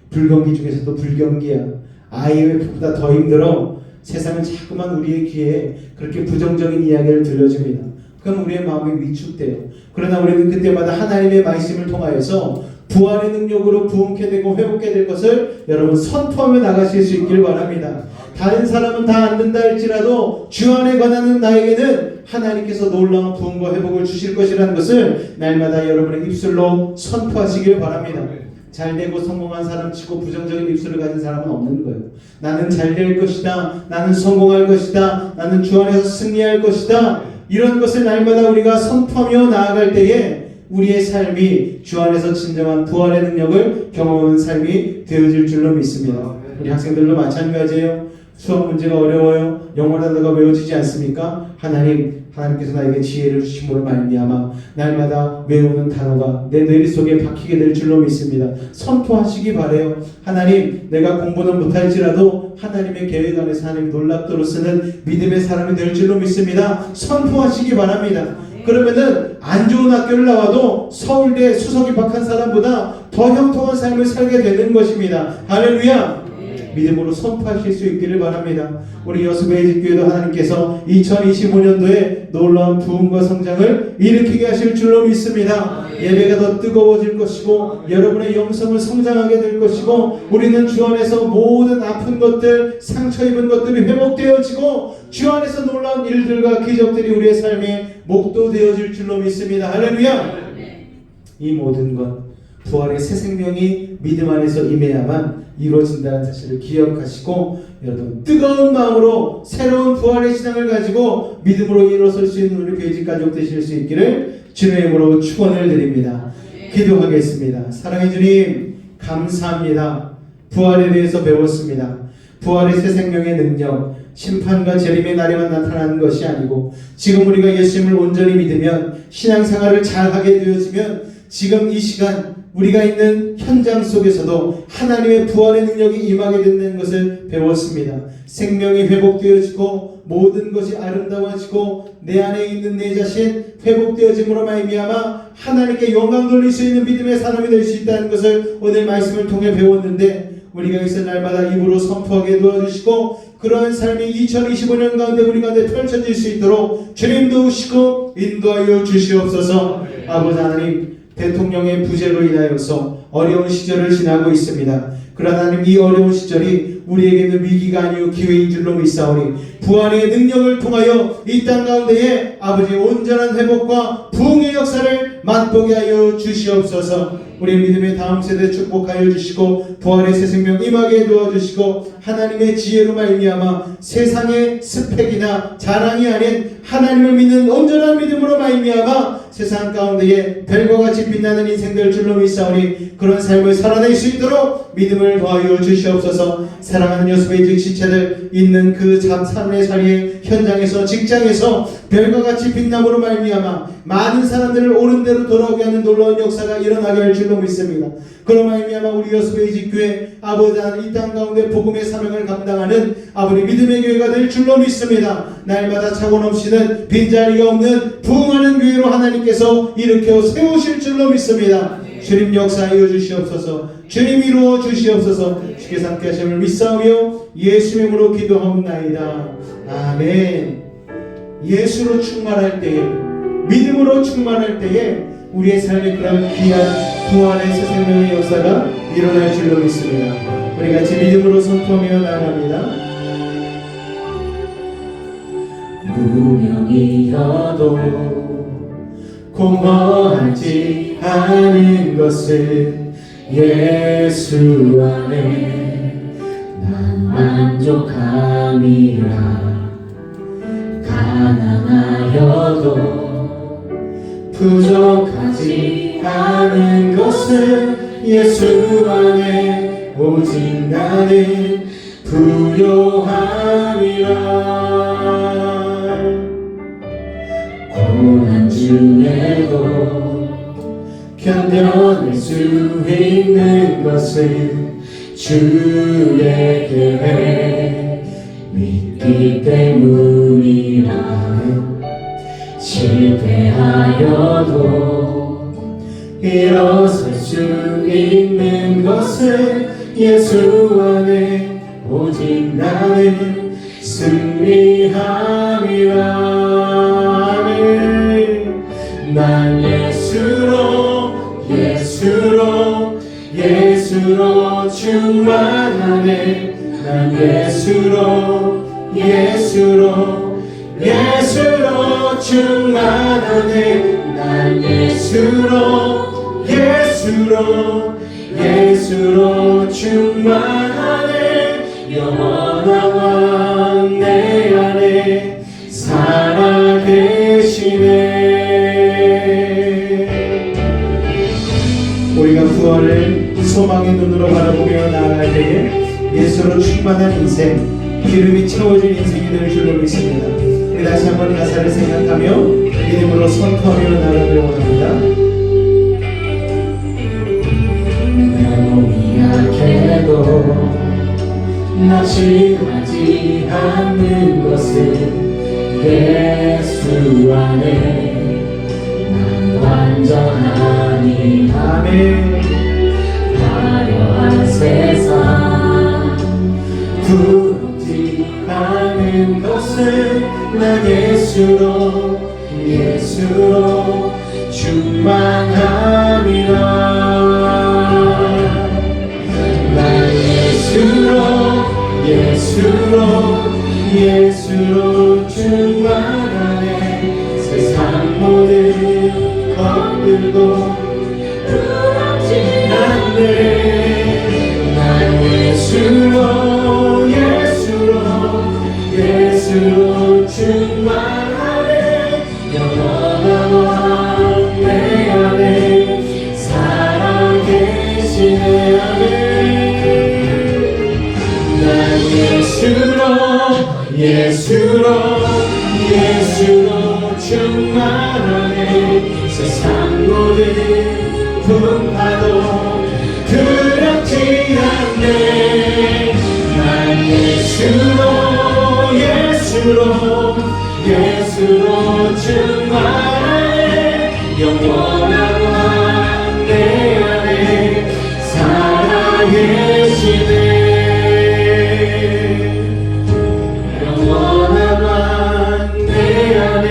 불경기 중에서도 불경기야. IMF보다 더 힘들어. 세상은 자꾸만 우리의 귀에 그렇게 부정적인 이야기를 들려줍니다. 그럼 우리의 마음이 위축돼요. 그러나 우리는 그때마다 하나님의 말씀을 통하여서 부활의 능력으로 부흥케 되고 회복케 될 것을 여러분 선포하며 나가실 수 있길 바랍니다. 다른 사람은 다 안 된다 할지라도 주 안에 관하는 나에게는 하나님께서 놀라운 부흥과 회복을 주실 것이라는 것을 날마다 여러분의 입술로 선포하시길 바랍니다. 잘되고 성공한 사람 치고 부정적인 입술을 가진 사람은 없는 거예요. 나는 잘될 것이다. 나는 성공할 것이다. 나는 주 안에서 승리할 것이다. 이런 것을 날마다 우리가 선포하며 나아갈 때에 우리의 삶이 주 안에서 진정한 부활의 능력을 경험하는 삶이 되어질 줄로 믿습니다. 우리 학생들도 마찬가지예요. 수학 문제가 어려워요. 영어 단어가 외워지지 않습니까? 하나님께서 나에게 지혜를 주심으로 말미암아 날마다 외우는 단어가 내 뇌리 속에 박히게 될 줄로 믿습니다. 선포하시기 바래요. 하나님, 내가 공부는 못할지라도 하나님의 계획 안에서 하나님 놀랍도록 쓰는 믿음의 사람이 될 줄로 믿습니다. 선포하시기 바랍니다. 그러면은 안 좋은 학교를 나와도 서울대 수석 입학한 사람보다 더 형통한 삶을 살게 되는 것입니다. 할렐루야. 믿음으로 선포하실 수 있기를 바랍니다. 우리 여수베이직교회도 하나님께서 2025년도에 놀라운 부흥과 성장을 일으키게 하실 줄로 믿습니다. 예배가 더 뜨거워질 것이고 여러분의 영성을 성장하게 될 것이고 우리는 주 안에서 모든 아픈 것들, 상처 입은 것들이 회복되어지고 주 안에서 놀라운 일들과 기적들이 우리의 삶에 목도되어질 줄로 믿습니다. 할렐루야! 이 모든 것 부활의 새 생명이 믿음 안에서 임해야만 이루어진다는 사실을 기억하시고 여러분 뜨거운 마음으로 새로운 부활의 신앙을 가지고 믿음으로 일어설 수 있는 우리 베이직 가족 되실 수 있기를 주님의 이름으로 축원을 드립니다. 기도하겠습니다. 사랑해 주님 감사합니다. 부활에 대해서 배웠습니다. 부활의 새 생명의 능력 심판과 재림의 날에만 나타나는 것이 아니고 지금 우리가 예수님을 온전히 믿으면 신앙생활을 잘하게 되어지면 지금 이 시간 우리가 있는 현장 속에서도 하나님의 부활의 능력이 임하게 된다는 것을 배웠습니다. 생명이 회복되어지고 모든 것이 아름다워지고 내 안에 있는 내 자신 회복되어짐으로 말미암아 하나님께 영광 돌릴 수 있는 믿음의 사람이 될 수 있다는 것을 오늘 말씀을 통해 배웠는데 우리가 있을 날마다 입으로 선포하게 도와주시고 그러한 삶이 2025년 가운데 우리 가운데 펼쳐질 수 있도록 주님 도우시고 인도하여 주시옵소서. 아버지 하나님 대통령의 부재로 인하여서 어려운 시절을 지나고 있습니다. 그러나 하나님 이 어려운 시절이 우리에게는 위기가 아니요 기회인 줄로 믿사오니 부활의 능력을 통하여 이 땅 가운데에 아버지의 온전한 회복과 부흥의 역사를 맛보게 하여 주시옵소서. 우리 믿음의 다음 세대 축복하여 주시고 부활의 새 생명 임하게 도와주시고 하나님의 지혜로 말미암아 세상의 스펙이나 자랑이 아닌 하나님을 믿는 온전한 믿음으로 말미암아 세상 가운데에 별과 같이 빛나는 인생 될 줄로 믿사오니 그런 삶을 살아낼 수 있도록 믿음을 더하여 주시옵소서. 사랑하는 여수베이직 지체들 있는 그 삶의 자리에 현장에서 직장에서 별과 같이 빛남으로 말미암아 많은 사람들을 옳은 대로 돌아오게 하는 놀라운 역사가 일어나게 할 줄로 믿습니다. 그로 말미암아 우리 여수베이직 교회 아버지 하나님 이 땅 가운데 복음의 사명을 감당하는 아버지 믿음의 교회가 될 줄로 믿습니다. 날마다 착오 넘치는 빈자리가 없는 부흥하는 교회로 하나님께서 일으켜 세우실 줄로 믿습니다. 주님 역사하여 주시옵소서. 주님 이루어 주시옵소서. 주께서 함께 하심을 믿사오며 예수의 이름으로 기도하옵나이다. 아멘. 예수로 충만할 때에 믿음으로 충만할 때에 우리의 삶에 그런 귀한 부활의 새 생명의 역사가 일어날 줄로 믿습니다. 우리 같이 믿음으로 선포하며 나아갑니다. 무명이어도 공허하지 않은 것을 예수 안에 난 만족함이라. 가난하여도 부족하지 않은 것을 예수 안에 오직 나는 부요함이라. 고난 중에도 견뎌낼 수 있는 것을 주의 계획 믿기 때문이라. 실패하여도 일어설 수 있는 것은 예수 안에 오직 나는 승리함이라. 난 예수로 충만하네. 난 예수로 충만하네. 난 예수로 충만하네. 영원한 왕 내 안에 살아계시네. 우리가 부활을 소망의 눈으로 바라보며 나아갈 때에 예수로 충만한 인생, 기름이 채워진 인생이 될 줄로 믿습니다. 우리 다시 한번 가사를 생각하며 믿음으로 선포하며 나아가길 원합니다. 내 몸이 약해도 낙심하지 않는 것은 예수 안에 난 완전하니. 아멘. 화려한 세상 예수로 충만함이라. 나 예수로 충만하네. 세상 모든 것들도 두렵지 않네. 나 예수로 충만하네. 영원한 왕 내 안에 살아계시네. 난 예수로 충만하네. 세상 모든 풍파도 두렵지 않네. 난 예수로 충만하네. 영원한 왕 내 안에 살아계시네. 영원한 왕 내 안에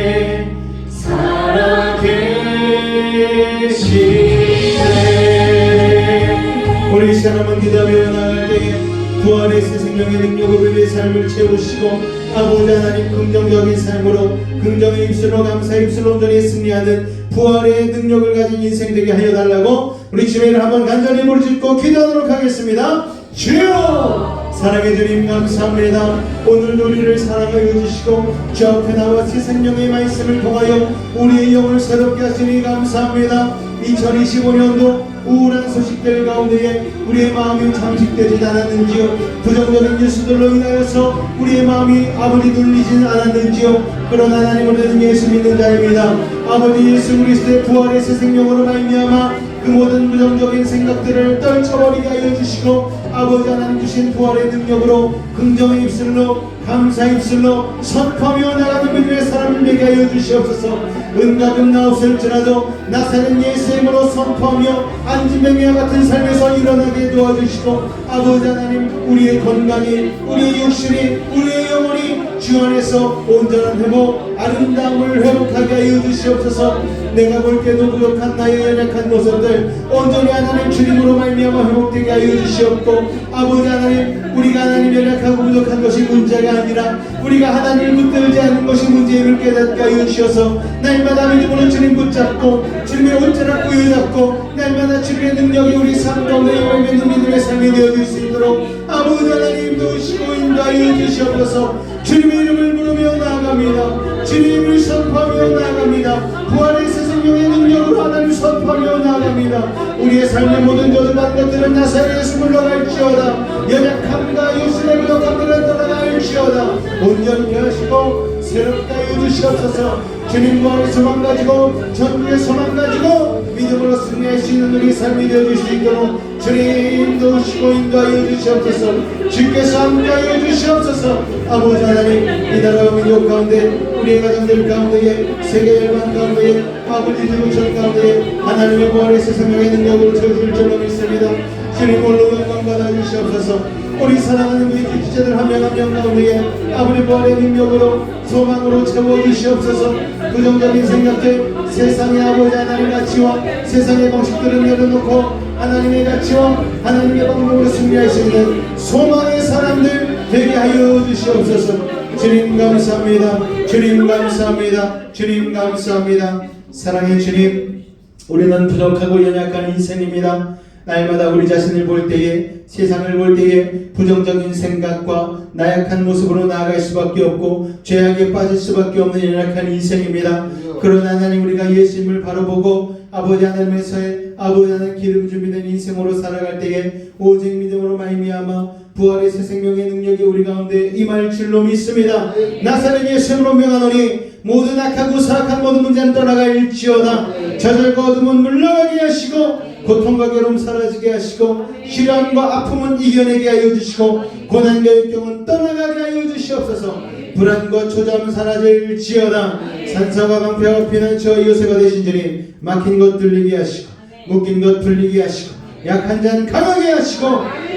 살아계시네. 우리 이 시간 한번 기도하며 나아갈 때에 부활의 새 생명의 능력으로 우리의 삶을 채우시고 아버지 하나님 긍정적인 삶으로 긍정의 입술로 감사의 입술로 온전히 승리하는 부활의 능력을 가진 인생 되게 하여 달라고 우리 주님을 한번 간절히 부르짖고 기도하도록 하겠습니다. 주여 사랑의 주님 감사합니다. 오늘도 우리를 사랑하여 주시고 주 앞에 나와 새 생명의 말씀을 통하여 우리의 영을 새롭게 하시니 감사합니다. 2025년도 우울한 소식들 가운데에 우리의 마음이 잠식되지 않았는지요. 부정적인 뉴스들로 인하여서 우리의 마음이 아버지 눌리진 않았는지요. 그러나 하나님은 예수 믿는 자입니다. 아버지 예수 그리스도의 부활의 새 생명으로 말미암아 그 모든 부정적인 생각들을 떨쳐버리게 하여 주시고 아버지 하나님 주신 부활의 능력으로 긍정의 입술로 감사의 입술로 선포하며 나가는 믿음의 사람을 되게 하여 주시옵소서. 은과 금 나옵을지라도 나사렛 예수의 이름으로 선포하며 안진뱅이와 같은 삶에서 일어나게 도와주시고 아버지 하나님 우리의 건강이 우리의 육신이 우리의 영혼이 주 안에서 온전한 회복 아름다움을 회복하게 하여 주시옵소서. 내가 볼 때도 부족한 나의 연약한 모습들 온전히 하나님 주님으로 말미암아 회복되게 하여 주시옵고 아버지 하나님 우리가 하나님 연약하고 부족한 것이 문제가 아니라 우리가 하나님을 붙들지 않는 것이 문제임을 깨닫게 하여 주셔서 날마다 믿음으로 주님 붙잡고 주님의 온전한 구유 잡고 날마다 주님의 능력이 우리 삶 가운데 열매맺는 믿음의 삶이 되어질 수 있도록 아버지 하나님 도우시고 인도하여 주시옵소서. 주님의 이름을 부르며 나아갑니다. 주님의 이름을 선포하며 나아갑니다. 부활의 새 생명의 능력으로 하나님을 선포하며 나아갑니다. 우리의 삶의 모든 저주한 것들은 나사렛에서 물러갈지어다. 연약함과 육신의 부족함들은 떠나갈지어다. 온전히 하시고 새롭게 하여 주시옵소서. 주님 부활의 소망 가지고 전국의 소망 가지고 믿음으로 승리할 수 있는 우리 삶이 되어줄 수 있도록 주님 도우시고 인도하여 주시옵소서. 주께서 함께하여 주시옵소서. 아버지 하나님 이 나라와 민족 가운데 우리의 가정들 가운데에 세계 열방 가운데에 아버지 지구촌 가운데에 하나님의 부활의 새 생명의 능력으로 채워줄 줄로 믿습니다. 주님 홀로 영광 받아주시옵소서. 우리 사랑하는 우리 기자들 한 명 한 명 가운데에 아버지 부활의 능력으로 소망으로 채워주시옵소서. 부정적인 생각들 세상의 아버지 하나님의 가치와 세상의 방식들을 내려놓고 하나님의 가치와 하나님의 방법으로 승리할 수 있는 소망의 사람들 되게 하여 주시옵소서. 주님 감사합니다. 주님 감사합니다. 주님 감사합니다. 사랑의 주님 우리는 부족하고 연약한 인생입니다. 날마다 우리 자신을 볼 때에 세상을 볼 때에 부정적인 생각과 나약한 모습으로 나아갈 수밖에 없고 죄악에 빠질 수밖에 없는 연약한 인생입니다. 그러나 하나님 우리가 예수님을 바로 보고 아버지 하나님에서의 아버지 하나님 기름 준비된 인생으로 살아갈 때에 오직 믿음으로 말미암아 부활의 새 생명의 능력이 우리 가운데 임할 줄로 믿습니다. 나사렛 예수님으로 명하노니 모든 악하고 사악한 모든 문제는 떠나갈지어다. 좌절과 어둠은 물러가게 하시고 고통과 괴로움 사라지게 하시고 시련과 아픔은 이겨내게 하여 주시고 고난과 역경은 떠나가게 하여 주시옵소서. 불안과 초조함은 사라질지어다. 산사와 방패와 피난처와 요새가 되신 주님 막힌 것 뚫리게 하시고 묶인 것 풀리게 하시고 약한 자는 강하게 하시고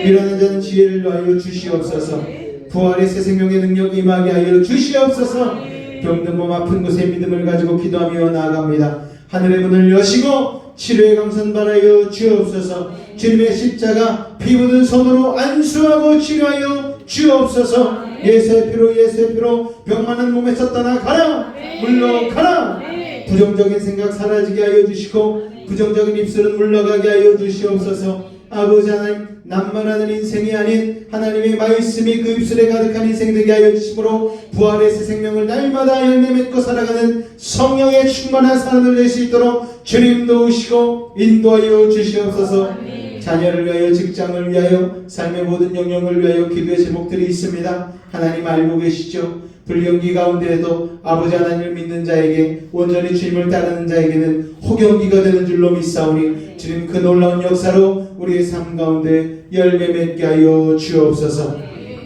미련한 자는 지혜를 하여 주시옵소서. 부활의 새 생명의 능력이 임하게 하여 주시옵소서. 병든 몸 아픈 곳에 믿음을 가지고 기도하며 나아갑니다. 하늘의 문을 여시고 치료의 강선 바라여 주옵소서. 주님의 십자가 피 묻은 손으로 안수하고 치료하여 주옵소서. 예수의 피로 병 많은 몸에서 떠나가라. 물러가라. 부정적인 생각 사라지게 하여 주시고 부정적인 입술은 물러가게 하여 주시옵소서. 아버지 하나님, 남말하는 인생이 아닌 하나님의 말씀이 그 입술에 가득한 인생 되게 하여 주시므로 부활의 새 생명을 날마다 열매 맺고 살아가는 성령의 충만한 사람들 될 수 있도록 주님 도우시고 인도하여 주시옵소서. 자녀를 위하여, 직장을 위하여, 삶의 모든 영역을 위하여 기도의 제목들이 있습니다. 하나님 알고 계시죠? 불경기 가운데에도 아버지 하나님을 믿는 자에게, 온전히 주님을 따르는 자에게는 호경기가 되는 줄로 믿사오니 주님 그 놀라운 역사로 우리의 삶 가운데 열매 맺게 하여 주옵소서.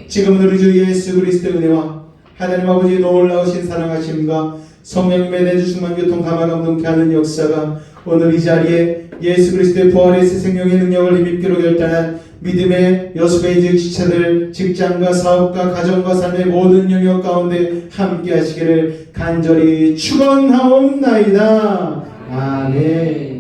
지금은 우리 주 예수 그리스도의 은혜와 하나님 아버지의 놀라우신 사랑하심과 성령님의 내주충만 교통 감화 감동케 하는 역사가 오늘 이 자리에 예수 그리스도의 부활의 새 생명의 능력을 힘입기로 결단한 믿음의 여수베이직 지체들, 직장과 사업과 가정과 삶의 모든 영역 가운데 함께 하시기를 간절히 축원하옵나이다. 아멘.